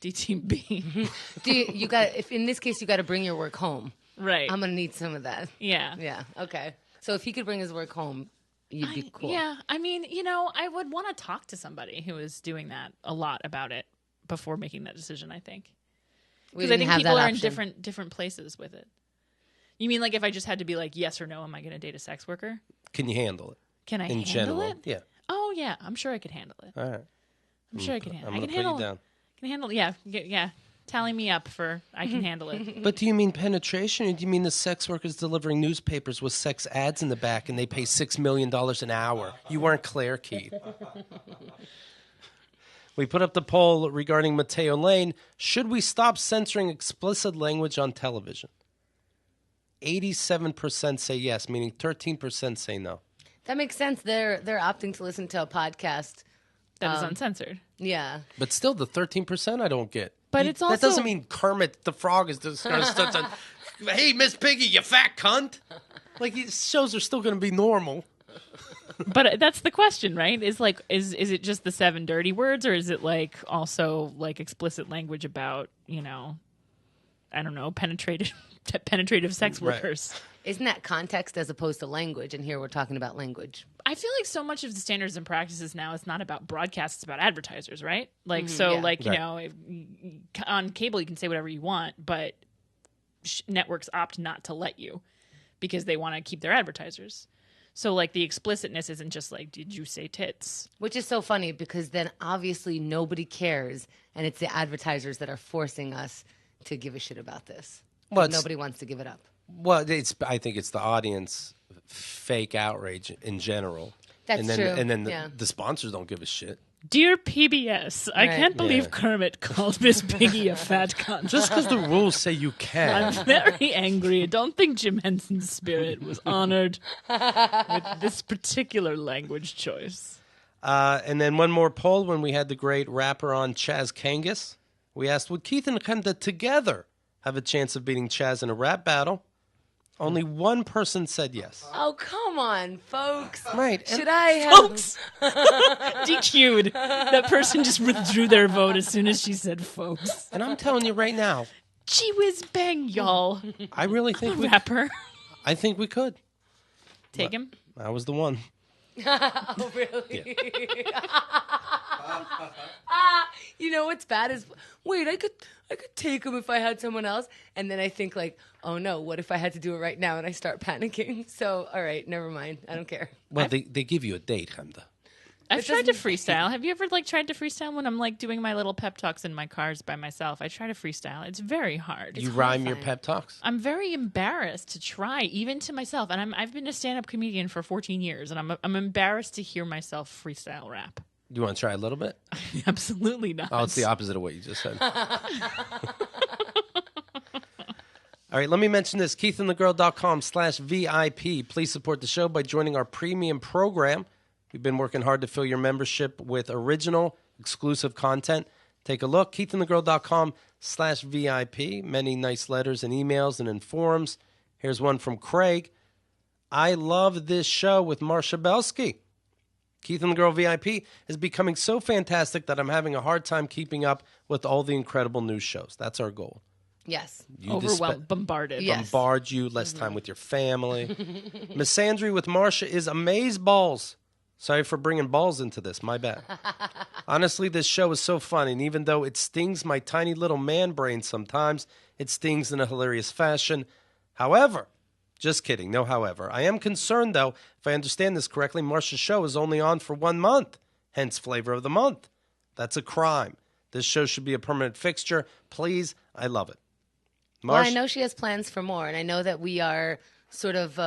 C: DTB.
B: you got if in this case you got to bring your work home.
C: Right.
B: I'm gonna need some of that.
C: Yeah.
B: Yeah. Okay. So if he could bring his work home, you'd be cool.
C: Yeah. I mean, I would want to talk to somebody who is doing that a lot about it before making that decision. I think because I think people are in different places with it. You mean like if I just had to be like yes or no, am I going to date a sex worker?
A: Can you handle it?
C: Can I
A: in
C: handle
A: general?
C: it?
A: Yeah.
C: Oh yeah, I'm sure I could handle it.
A: All right.
C: I'm sure I can handle.
A: I'm
C: I
A: gonna
C: can
A: put
C: handle.
A: you down.
C: Can handle. Yeah. Tally me up for I can handle it.
A: But do you mean penetration, or do you mean the sex workers delivering newspapers with sex ads in the back and they pay $6 million an hour? You weren't Claire Keith. We put up the poll regarding Mateo Lane. Should we stop censoring explicit language on television? 87% say yes, meaning 13% say no.
B: That makes sense. They're opting to listen to a podcast.
C: That is uncensored.
B: Yeah.
A: But still, the 13% I don't get.
C: But it's also
A: that doesn't mean Kermit the Frog is just going to start saying, "Hey, Miss Piggy, you fat cunt." Like these shows are still going to be normal.
C: But that's the question, right? Is it just the 7 dirty words, or is it like also like explicit language about I don't know, penetrative sex workers?
A: Right.
B: Isn't that context as opposed to language? And here we're talking about language.
C: I feel like so much of the standards and practices now is not about broadcasts, it's about advertisers, right? Like, on cable you can say whatever you want, but networks opt not to let you because they want to keep their advertisers. So, like, the explicitness isn't just like, did you say tits?
B: Which is so funny because then obviously nobody cares, and it's the advertisers that are forcing us to give a shit about this.
A: Well,
B: nobody wants to give it up.
A: Well, I think it's the audience fake outrage in general.
B: That's true.
A: And then the sponsors don't give a shit.
C: Dear PBS, I
B: Right.
C: can't believe Kermit called Miss Piggy a fat cunt.
A: Just because the rules say you can.
C: I'm very angry. I don't think Jim Henson's spirit was honored with this particular language choice.
A: And then one more poll when we had the great rapper on Chaz Kangas. We asked, would Keith and Kenda together have a chance of beating Chaz in a rap battle? Only one person said yes.
B: Oh, come on, folks.
A: Right.
B: Should I have...
C: Folks! DQ'd. That person just withdrew their vote as soon as she said folks.
A: And I'm telling you right now,
C: Gee whiz bang, y'all.
A: I really think
C: Rapper.
A: I think we could.
C: Take him.
A: I was the one.
B: Oh, really? You know what's bad is, wait, I could take him if I had someone else, and then I think like, oh no, what if I had to do it right now, and I start panicking. So all right, never mind, I don't care.
A: Well, they give you a date, Hamda.
C: I've tried to freestyle. Have you ever tried to freestyle when I'm doing my little pep talks in my cars by myself? I try to freestyle. It's very hard.
A: You rhyme your pep talks?
C: I'm very embarrassed to try, even to myself. And I've been a stand-up comedian for 14 years, and I'm embarrassed to hear myself freestyle rap.
A: You want to try a little bit?
C: Absolutely not.
A: Oh, it's the opposite of what you just said. All right, let me mention this. KeithandTheGirl.com/VIP. Please support the show by joining our premium program. We've been working hard to fill your membership with original, exclusive content. Take a look, KeithandTheGirl.com/VIP. Many nice letters and emails and in forums. Here's one from Craig. I love this show with Marsha Belsky. Keith and the Girl VIP is becoming so fantastic that I'm having a hard time keeping up with all the incredible news shows. That's our goal.
B: Yes.
C: Overwhelmed, bombarded.
B: Yes.
A: Bombard you, less time with your family. Misandry with Marsha is amazeballs. Sorry for bringing balls into this. My bad. Honestly, this show is so fun, and even though it stings my tiny little man brain sometimes, it stings in a hilarious fashion. However, just kidding. No however. I am concerned, though, if I understand this correctly, Marsha's show is only on for 1 month, hence flavor of the month. That's a crime. This show should be a permanent fixture. Please, I love it.
B: Well, I know she has plans for more, and I know that we are sort of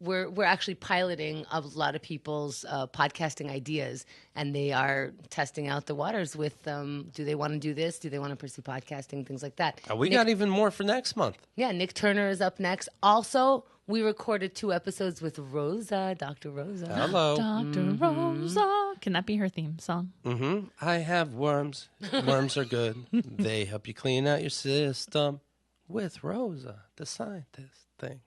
B: we're actually piloting a lot of people's podcasting ideas, and they are testing out the waters with do they want to do this? Do they want to pursue podcasting? Things like that.
A: We got even more for next month.
B: Yeah, Nick Turner is up next. Also, we recorded 2 episodes with Rosa, Dr. Rosa.
A: Hello.
C: Dr. Rosa. Can that be her theme song?
A: Mm-hmm. I have worms. Worms are good. They help you clean out your system with Rosa, the scientist thing.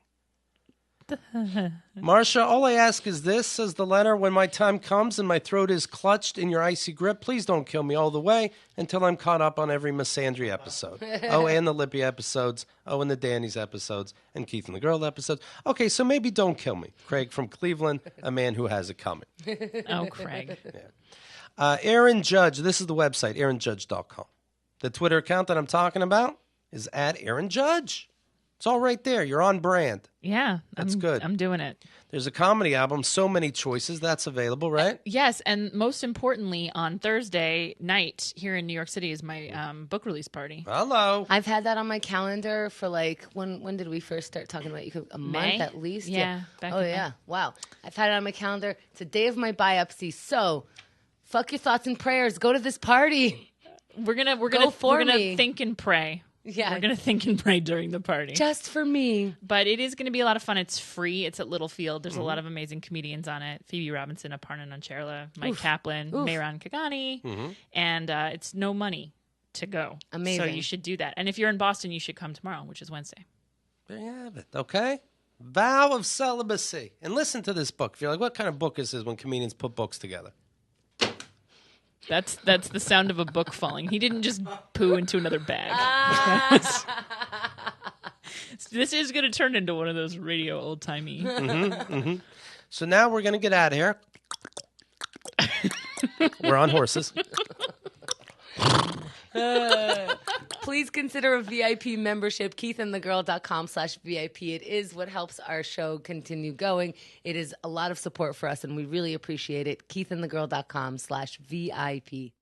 A: Marsha, all I ask is this, says the letter, when my time comes and my throat is clutched in your icy grip, please don't kill me all the way until I'm caught up on every Misandry episode. Oh, and the Lippy episodes. Oh, and the Danny's episodes. And Keith and the Girl episodes. Okay, so maybe don't kill me. Craig from Cleveland, a man who has it coming.
C: Oh, Craig.
A: Yeah. Erin Judge, this is the website, erinjudge.com. The Twitter account that I'm talking about is at Erin Judge. It's all right there. You're on brand.
C: Yeah.
A: That's good.
C: I'm doing it.
A: There's a comedy album, So Many Choices. That's available, right?
C: Yes, and most importantly, on Thursday night here in New York City is my book release party.
A: Hello.
B: I've had that on my calendar for when did we first start talking about it? A month at least?
C: Yeah. Back
B: Oh,
C: in
B: yeah. Wow. I've had it on my calendar. It's the day of my biopsy. So fuck your thoughts and prayers. Go to this party.
C: We're gonna think and pray.
B: Yeah.
C: We're going to think and pray during the party.
B: Just for me.
C: But it is going to be a lot of fun. It's free. It's at Littlefield. There's a lot of amazing comedians on it. Phoebe Robinson, Aparna Nancherla, Mike Kaplan, Mehran Kagani. And it's no money to go.
B: Amazing.
C: So you should do that. And if you're in Boston, you should come tomorrow, which is Wednesday.
A: There you have it. Okay. Vow of Celibacy. And listen to this book. If you're like, what kind of book is this when comedians put books together?
C: That's the sound of a book falling. He didn't just poo into another bag. This is going to turn into one of those radio old-timey.
A: So now we're going to get out of here. We're on horses.
B: Please consider a VIP membership, KeithandTheGirl.com/VIP. It is what helps our show continue going. It is a lot of support for us, and we really appreciate it. KeithandTheGirl.com/VIP.